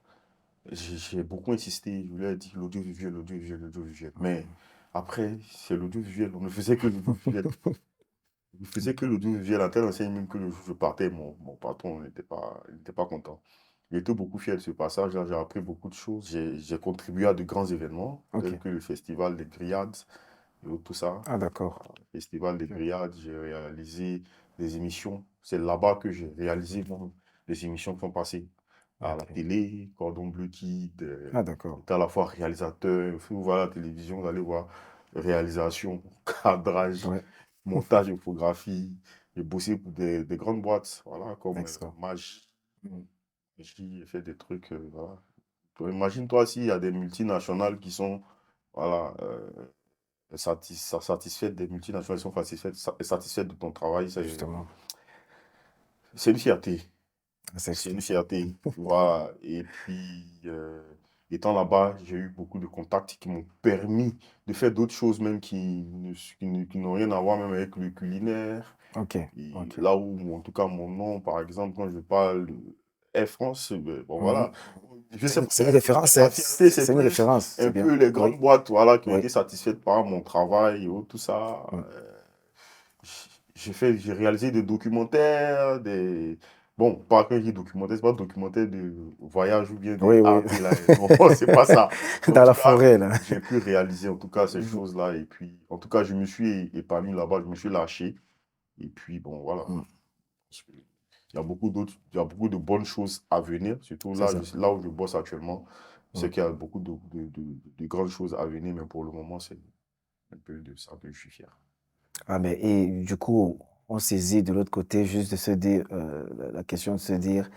j'ai beaucoup insisté. Je lui ai dit l'audiovisuel, l'audiovisuel, l'audiovisuel. Mais après, c'est l'audiovisuel. On ne faisait que l'audiovisuel. Je faisais que l'audiovisuel à telle enseigne même que le jour où je partais, mon patron n'était pas content. Il était beaucoup fier de ce passage-là. J'ai appris beaucoup de choses. J'ai contribué à de grands événements, Ok. tels que le Festival des Grillades et tout ça. Ah, d'accord. Le Festival des Ok. Grillades, j'ai réalisé des émissions. C'est là-bas que j'ai réalisé bon, les émissions qui sont passées à la Ok. télé, Cordon Bleu Kid. Ah, d'accord. J'étais à la fois réalisateur. Si vous voyez la télévision, vous allez voir réalisation, cadrage, Ouais, montage, infographie. J'ai bossé pour des grandes boîtes, voilà, comme excellent. Magi. Mm. J'ai fait des trucs, voilà. Imagine-toi s'il y a des multinationales qui sont, voilà, satisfaites des multinationales, qui sont satisfaites de ton travail, Justement, c'est une fierté. c'est C'est une extraordinaire. fierté, voilà. Et puis, étant là-bas, j'ai eu beaucoup de contacts qui m'ont permis de faire d'autres choses même qui n'ont rien à voir même avec le culinaire. Ok, Et ok. là où, en tout cas, mon nom, par exemple, quand je parle Air France, bon Mhm. voilà. Je sais pas, C'est une référence, la fierté, c'est c'est une plus référence, un c'est bien. peu les Oui, grandes boîtes, voilà, qui ont oui. été satisfaites par mon travail et tout ça. Mm. J'ai réalisé des documentaires, bon, pas que j'ai documentaire, c'est pas documentaire de voyage ou bien des Oui, oui. Arte, là. Non, c'est pas ça. Mais en Dans tout la cas, forêt, là. j'ai pu réaliser en tout cas ces Mhm. choses-là. Et puis, en tout cas, je me suis épanoui là-bas, je me suis lâché. Et puis, bon, voilà. Mm. Il y a beaucoup de bonnes choses à venir, surtout C'est là, ça. là où je bosse actuellement. Je sais Mm. qu'il y a beaucoup de grandes choses à venir, mais pour le moment, c'est un peu de ça que je suis fier. Ah, mais et du coup, on saisit de l'autre côté juste de se dire, la question de se dire,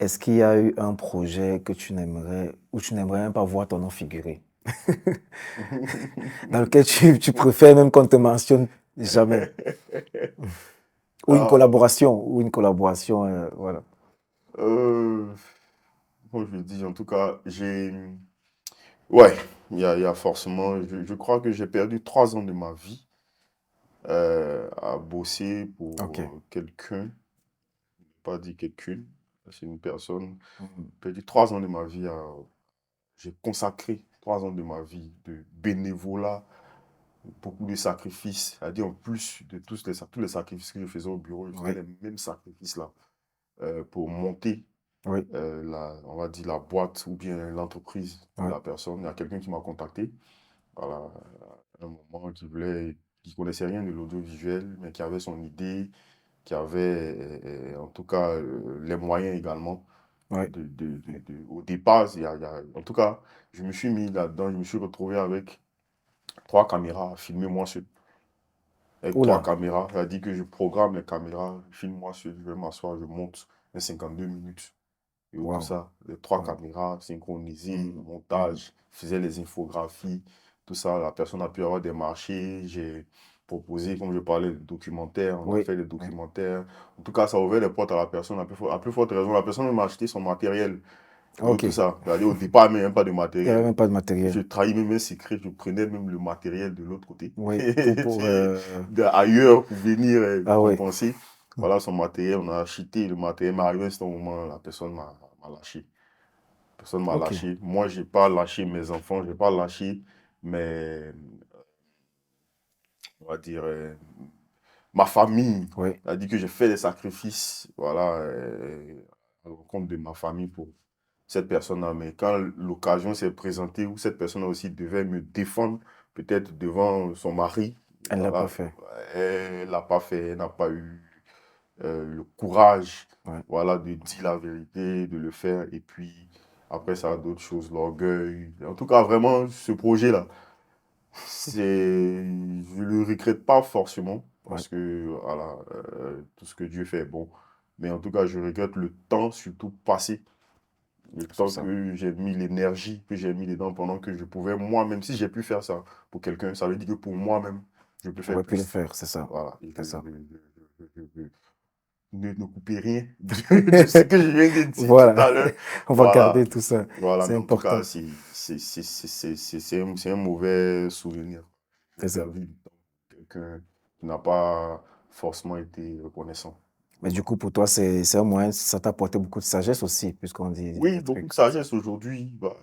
est-ce qu'il y a eu un projet que tu n'aimerais, ou tu n'aimerais même pas voir ton nom figurer, dans lequel tu préfères même qu'on te mentionne jamais, Ah, ou une collaboration, voilà. euh, bon, je dis, en tout cas, ouais, il y a forcément. Je crois que j'ai perdu 3 ans de ma vie à bosser Ok. pour quelqu'un, pas dit quelqu'une, c'est une personne. Mhm. J'ai perdu 3 ans de ma vie j'ai consacré 3 ans de ma vie de bénévolat, beaucoup de sacrifices. C'est-à-dire, en plus de tous les sacrifices que je faisais au bureau, je faisais Oui, les mêmes sacrifices-là pour monter, oui, on va dire, la boîte ou bien l'entreprise de oui, la personne. Il y a quelqu'un qui m'a contacté, voilà, à un moment qui connaissait rien de l'audiovisuel, mais qui avait son idée, qui avait en tout cas les moyens également oui. au départ, en tout cas, je me suis mis là-dedans, je me suis retrouvé avec 3 caméras, filmez-moi seul. Avec trois Oula, caméras, c'est-à-dire que je programme les caméras, filme-moi seul, je vais m'asseoir, je monte les 52 minutes et tout waouh, ça. Les trois waouh. caméras synchronisées, Mhm. Mhm. montage, je faisais les infographies, tout ça. La personne a pu avoir des marchés, j'ai proposé, comme je parlais, des documentaires, on a Oui, fait des oui. documentaires. En tout cas, ça a ouvert les portes à la personne, à plus forte raison. La personne m'a acheté son matériel. Et Ok. tout ça. C'est-à-dire, au départ, même pas de Il n'y avait matériel. même pas de matériel. Je trahis même un secret, je prenais même le matériel de l'autre côté. Oui, pour C'est ailleurs pour venir ah oui. compenser. Voilà son matériel, on a acheté le matériel, mais arrivé à ce moment, la personne m'a lâché. La personne m'a Ok, lâché. Moi, je n'ai pas lâché mes enfants, je n'ai pas lâché mes, on va dire, ma famille. oui. C'est-à-dire que j'ai fait des sacrifices, voilà, à l'encontre de ma famille pour cette personne-là. Mais quand l'occasion s'est présentée où cette personne aussi devait me défendre peut-être devant son mari. Elle ne l'a pas Voilà. fait. Elle l'a pas fait, elle n'a pas eu le courage, Ouais. voilà, de dire la vérité, de le faire. Et puis, après ça, d'autres choses, l'orgueil. En tout cas, vraiment, ce projet-là, je le regrette pas forcément, Ouais. parce que, voilà, tout ce que Dieu fait est bon. Mais en tout cas, je regrette le temps, surtout passé. Le C'est temps ça. que j'ai mis, l'énergie que j'ai mis dedans pendant que je pouvais, moi-même, si j'ai pu faire ça pour quelqu'un, ça veut dire que pour moi-même, je peux Tu faire aurais pu le plus. faire, c'est ça. Voilà. Et C'est ça. ne coupez rien de ce que je viens de dire tout Voilà. à l'heure. On va Voilà. garder tout ça. Voilà. C'est Mais en tout cas, important. c'est un mauvais souvenir. C'est J'ai ça. perdu du temps pour quelqu'un qui n'a pas forcément été reconnaissant. Mais du coup, pour toi, c'est un moyen, ça t'a apporté beaucoup de sagesse aussi, puisqu'on dit Oui, des beaucoup trucs de comme ça. sagesse aujourd'hui. Bah,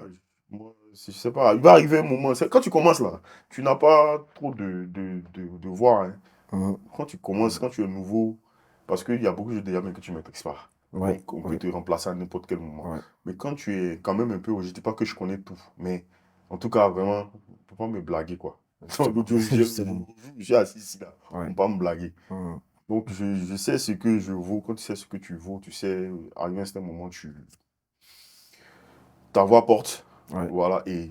moi, je sais pas, il va arriver un moment, quand tu commences là, tu n'as pas trop de voix, hein. Mhm. Quand tu commences, quand tu es nouveau, parce qu'il y a beaucoup de choses déjà même que tu ne maîtrises pas. Oui, Donc, on peut oui, te remplacer à n'importe quel moment. oui. Mais quand tu es quand même un peu, je ne dis pas que je connais tout, mais en tout cas, vraiment, on ne peut pas me blaguer, quoi. Dans Justement. l'audiovisuel, Justement. je suis assis ici, là, on Oui. ne peut pas me blaguer. Mhm. Donc, je sais ce que je vaux. Quand tu sais ce que tu vaux, tu sais, à un certain moment, ta voix porte. Oui. Voilà, et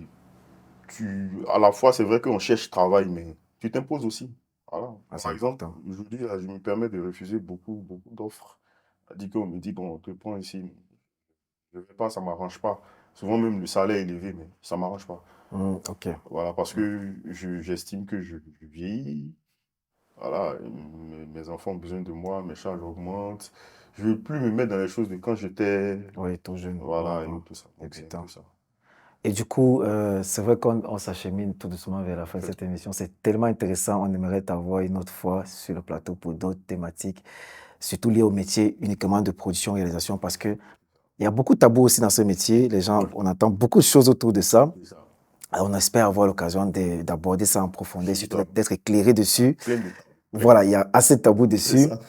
à la fois, c'est vrai qu'on cherche travail, mais tu t'imposes aussi. Voilà. Ah, c'est Par exemple, important. aujourd'hui, là, je me permets de refuser beaucoup d'offres. C'est-à-dire qu'on me dit, bon, on te prend ici, je ne vais pas, ça ne m'arrange pas. Souvent, même le salaire est élevé, mais ça ne m'arrange pas. Mhm. OK. Voilà, parce Mhm. que j'estime que je vieillis. Voilà, mes enfants ont besoin de moi, mes charges augmentent. Je ne veux plus me mettre dans les choses de quand j'étais. Oui, tout jeune. Voilà, et Mhm. tout ça. Donc, c'est un peu Débutant. ça. Et du coup, c'est vrai qu'on s'achemine tout doucement vers la fin de cette émission. C'est tellement intéressant. On aimerait t'avoir une autre fois sur le plateau pour d'autres thématiques, surtout liées au métier uniquement de production-réalisation, parce que il y a beaucoup de tabous aussi dans ce métier. Les gens, Ouais, on entend beaucoup de choses autour de ça. c'est ça. On espère avoir l'occasion d'aborder ça en Je profondeur, suis surtout dans d'être éclairé dessus. plein d'étapes. Voilà, il y a assez de tabous C'est dessus. ça.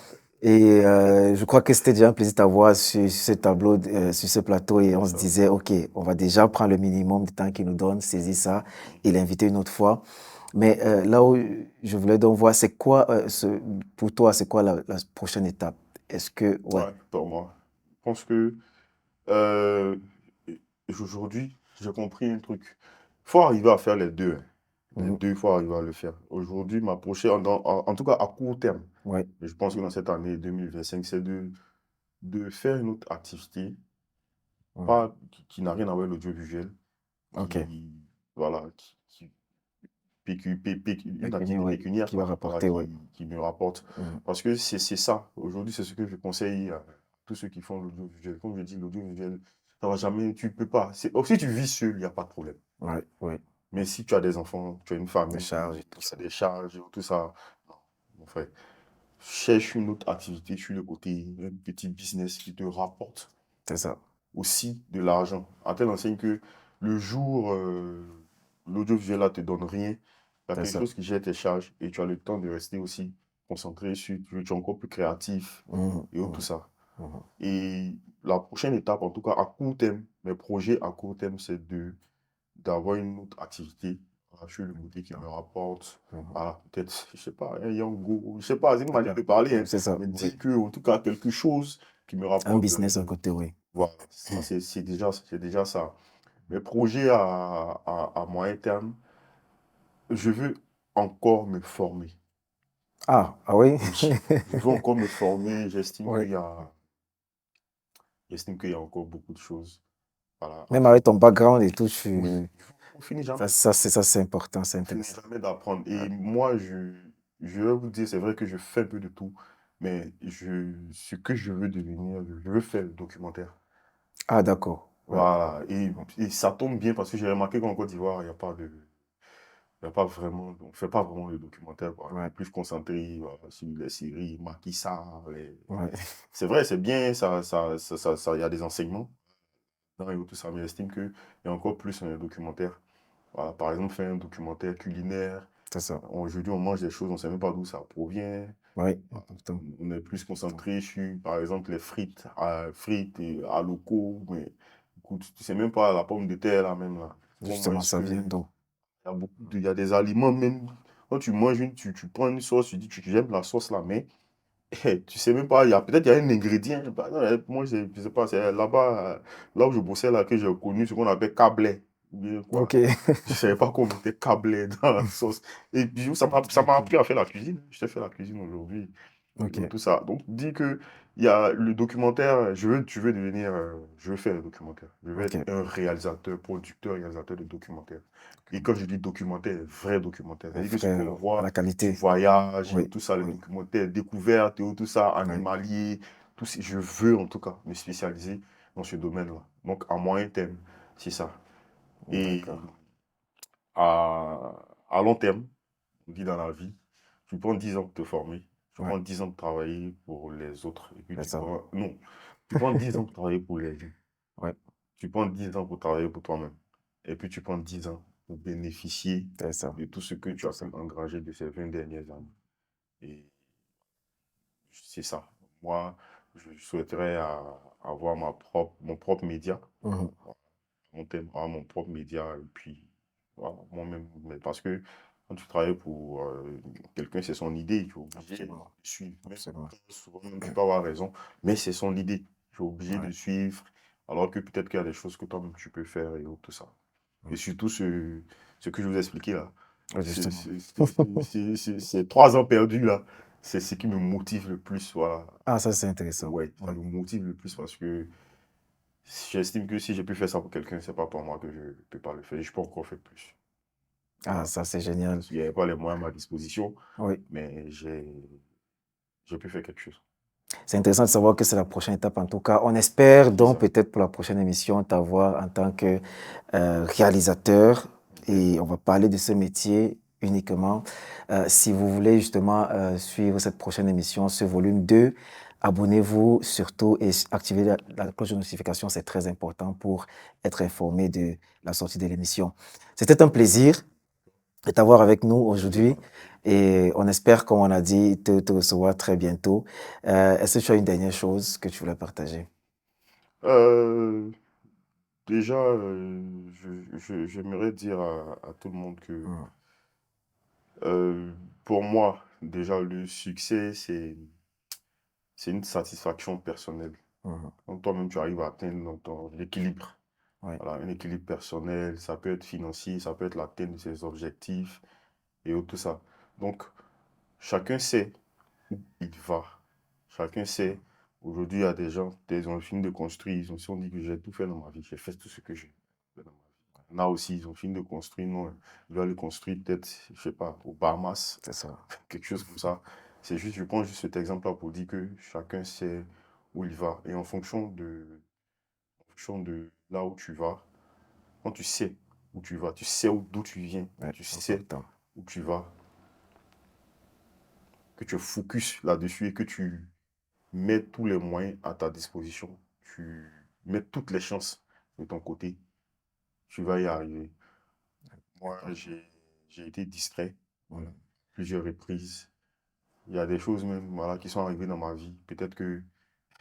Et je crois que c'était déjà un plaisir de t'avoir sur ce tableau, sur ce plateau. Et C'est on se ça. disait, OK, on va déjà prendre le minimum de temps qu'il nous donne, saisir ça et l'inviter une autre fois. Mais là où je voulais donc voir, c'est quoi, pour toi, c'est quoi la prochaine étape? Est-ce que, ouais, Ouais, pour moi. Je pense que euh, aujourd'hui, j'ai compris un truc. Il faut arriver à faire les deux, hein. Les mhm, deux, il faut arriver à le faire. Aujourd'hui, ma prochaine, en tout cas à court terme, ouais, et je pense que dans cette année 2025, c'est de faire une autre activité, mhm, pas, qui n'a rien à voir avec l'audiovisuel, OK, qui, voilà, une pécunier, activité ouais, pécuniaire, qui va quoi, voilà, rapporter, ouais, qui me rapporte. mhm, Parce que c'est ça. Aujourd'hui, c'est ce que je conseille à tous ceux qui font l'audiovisuel. Comme je dis, l'audiovisuel, ça va jamais, tu peux pas. Si tu vis seul, il n'y a pas de problème. ouais, ouais, Mais si tu as des enfants, tu as une les famille, charges et tout tu as ça. des charges, tout ça, non, mon frère, cherche une autre activité sur le côté, un petit business qui te rapporte C'est ça, aussi de l'argent. À telle enseigne que le jour, l'audiovisuel là te donne rien, il y a c'est quelque ça. chose qui gère tes charges et tu as le temps de rester aussi concentré sur, tu es encore plus créatif Mhm, et tout mhm, ça. mhm. Et la prochaine étape, en tout cas à court terme, mes projets à court terme, c'est d'avoir une autre activité sur le côté qui me rapporte, Mhm. voilà, peut-être, je sais pas, un Yango, je sais pas, c'est une manière de parler, hein, C'est ça, mais oui. dire que, en tout cas, quelque chose qui me Un rapporte, business à côté, oui. voilà, ça, c'est déjà ça. Mes projets à moyen terme, je veux encore me former. Ah, ah oui? Oui, je veux encore me former. Oui. J'estime qu'il y a encore beaucoup de choses, voilà, à Même faire. avec ton background et tout, Oui, on finit jamais. ça, c'est important, c'est On finit intéressant. jamais d'apprendre. Ouais. Et moi, je vais vous dire, c'est vrai que je fais un peu de tout, mais ce que je veux devenir, je veux faire le documentaire. Ah, d'accord. Ouais. Voilà. Et ça tombe bien parce que j'ai remarqué qu'en Côte d'Ivoire, il n'y a pas de. Il y a pas vraiment, on ne fait pas vraiment le documentaire, quoi. On est Ouais. plus concentré voilà, sur les séries, Macky Sall. Ouais. C'est vrai, c'est bien, il y a des enseignements dans et tout ça, mais j'estime qu'il y a encore plus un documentaire. Voilà, par exemple, faire un documentaire culinaire. C'est ça. Aujourd'hui, on mange des choses, on ne sait même pas d'où ça provient. Oui, Voilà. important. On est plus Important. concentré sur, par exemple, les frites et à locaux, mais écoute, tu sais même pas la pomme de terre là même là. Comment Justement, est-ce ça vient que d'où? il y a des aliments, même quand tu manges, tu prends une sauce, tu dis, j'aime la sauce là, mais tu sais même pas, peut-être il y a un ingrédient. Bah, non, moi, je sais pas, c'est là-bas, là où je bossais, là, que j'ai connu ce qu'on appelle câblé. Ou bien quoi. Ok. Je savais pas qu'on mettait câblé dans la sauce. Et puis, ça m'a Ok. appris à faire la cuisine. Je t'ai fait la cuisine aujourd'hui. Ok. Tout ça. Donc, dis que il y a le documentaire, je veux faire le documentaire. Je veux être Ok. un réalisateur, producteur, réalisateur de documentaire. Et quand je dis documentaire, vrai documentaire, c'est-à-dire que ce qu'on Frère, à voit, la tu qualité. voyages et Oui. tout ça, le Oui. documentaire, découverte et tout ça, Oui. animalier, je veux en tout cas me spécialiser dans ce domaine-là. Donc, à moyen terme, c'est ça. Et D'accord. à long terme, on dit dans la vie, tu prends 10 ans pour te former, tu Ouais. prends 10 ans pour travailler pour les autres, et puis C'est tu ça. prends, non, tu prends 10 ans pour travailler pour les gens, Ouais. tu prends 10 ans pour travailler pour toi-même, et puis tu prends 10 ans pour bénéficier C'est ça. de tout ce que tu Tout as pu ça. engranger de ces 20 dernières années. Et c'est ça. Moi, je souhaiterais avoir mon propre média, Mhm. mon thème, avoir mon propre média, et puis voilà, moi-même, mais parce que quand tu travailles pour quelqu'un, c'est son idée, tu es obligé de Absolument. suivre. Même Absolument. quand souvent, même, tu peux avoir raison, mais c'est son idée. Tu es obligé Ouais. de suivre, alors que peut-être qu'il y a des choses que toi-même tu peux faire et tout ça. Et Mm. surtout ce que je vous ai expliqué là, Ouais, justement. ces 3 ans perdus là, c'est ce qui me motive le plus. Voilà. Ah, ça, c'est intéressant. Ouais, ça Ouais. me motive le plus parce que j'estime que si j'ai pu faire ça pour quelqu'un, c'est pas pour moi que je ne peux pas le faire. Je peux encore faire plus. Ah, Voilà. ça, c'est génial. Il n'y avait pas les moyens à ma disposition, Oui. mais j'ai pu faire quelque chose. C'est intéressant de savoir que c'est la prochaine étape en tout cas. On espère C'est donc ça. peut-être pour la prochaine émission t'avoir en tant que réalisateur Ok. et on va parler de ce métier uniquement. Si vous voulez justement suivre cette prochaine émission, ce volume 2, abonnez-vous surtout et activez la cloche de notification, c'est très important pour être informé de la sortie de l'émission. C'était un plaisir de t'avoir avec nous Plaisir aujourd'hui partagé. et on espère, comme on a dit, te recevoir très bientôt. Est-ce que tu as une dernière chose que tu voulais partager? Euh, déjà, j'aimerais dire à tout le monde que Mhm, pour moi, déjà, le succès, c'est une satisfaction personnelle. mhm. Quand toi-même, tu arrives à atteindre l'équilibre. Ouais, Voilà, un équilibre personnel, ça peut être financier, ça peut être l'atteinte de ses objectifs et tout ça. Donc, chacun sait où il va. Chacun sait. Aujourd'hui, il y a des gens, ils ont fini de construire, ils ont se sont dit que j'ai tout fait dans ma vie, j'ai fait tout ce que j'ai fait dans ma vie. Là aussi, ils ont fini de construire, non, ils doivent le construire peut-être, je sais pas, aux Bahamas, c'est ça. quelque chose comme ça. C'est juste, je prends juste cet exemple-là pour dire que chacun sait où il va. Et en fonction de là où tu vas, quand tu sais où tu vas, tu sais d'où tu viens, Ouais, tu sais important. où tu vas, que tu focus là-dessus et que tu mets tous les moyens à ta disposition, tu mets toutes les chances de ton côté, tu vas y arriver. Moi, D'accord. j'ai été distrait, voilà, Mhm, plusieurs reprises. Il y a des choses même, voilà, qui sont arrivées dans ma vie. Peut-être que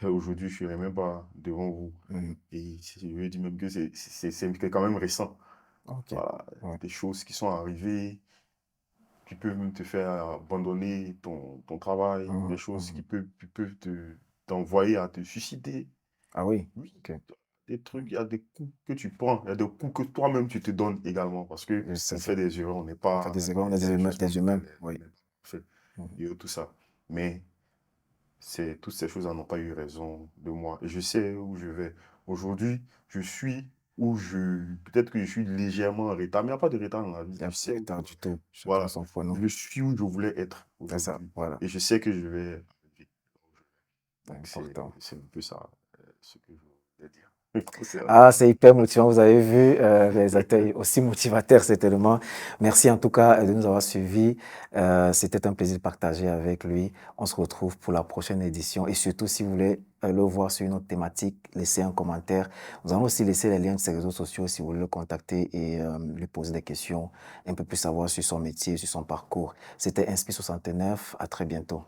aujourd'hui, je ne serais même pas devant vous. mhm. Et je veux dire même que c'est quand même récent. Ok. Voilà, Ouais. des choses qui sont arrivées, qui peuvent même te faire abandonner ton travail, des Mhm, choses mhm. qui peuvent t'envoyer à te suicider. Ah oui, Oui, ok. des trucs, il y a des coups que tu prends, il y a des coups que toi-même tu te donnes également parce que C'est on ça. fait des erreurs, On fait des erreurs, on est c'est des choses qu'on des fait, humains. on Oui. n'est pas parfait Mhm. et tout ça. Mais toutes ces choses n'ont pas eu raison de moi. Et je sais où je vais. Aujourd'hui, je suis peut-être que je suis légèrement en retard, mais il n'y a pas de retard dans la vie. Il n'y a Je pas sais de où, temps du tout. Chacun voilà, son chrono. je suis où je voulais être C'est ça, aujourd'hui. voilà. Et je sais que je vais arriver. C'est Donc, important. c'est un peu ça, ce que je voulais dire. Ah, c'est hyper motivant. Vous avez vu, réalisateur aussi motivateur, certainement. Merci en tout cas de nous avoir suivis. C'était un plaisir de partager avec lui. On se retrouve pour la prochaine édition. Et surtout, si vous voulez le voir sur une autre thématique, laissez un commentaire. Nous allons aussi laisser les liens de ses réseaux sociaux si vous voulez le contacter et lui poser des questions, un peu plus savoir sur son métier, sur son parcours. C'était Inspi 69. À très bientôt.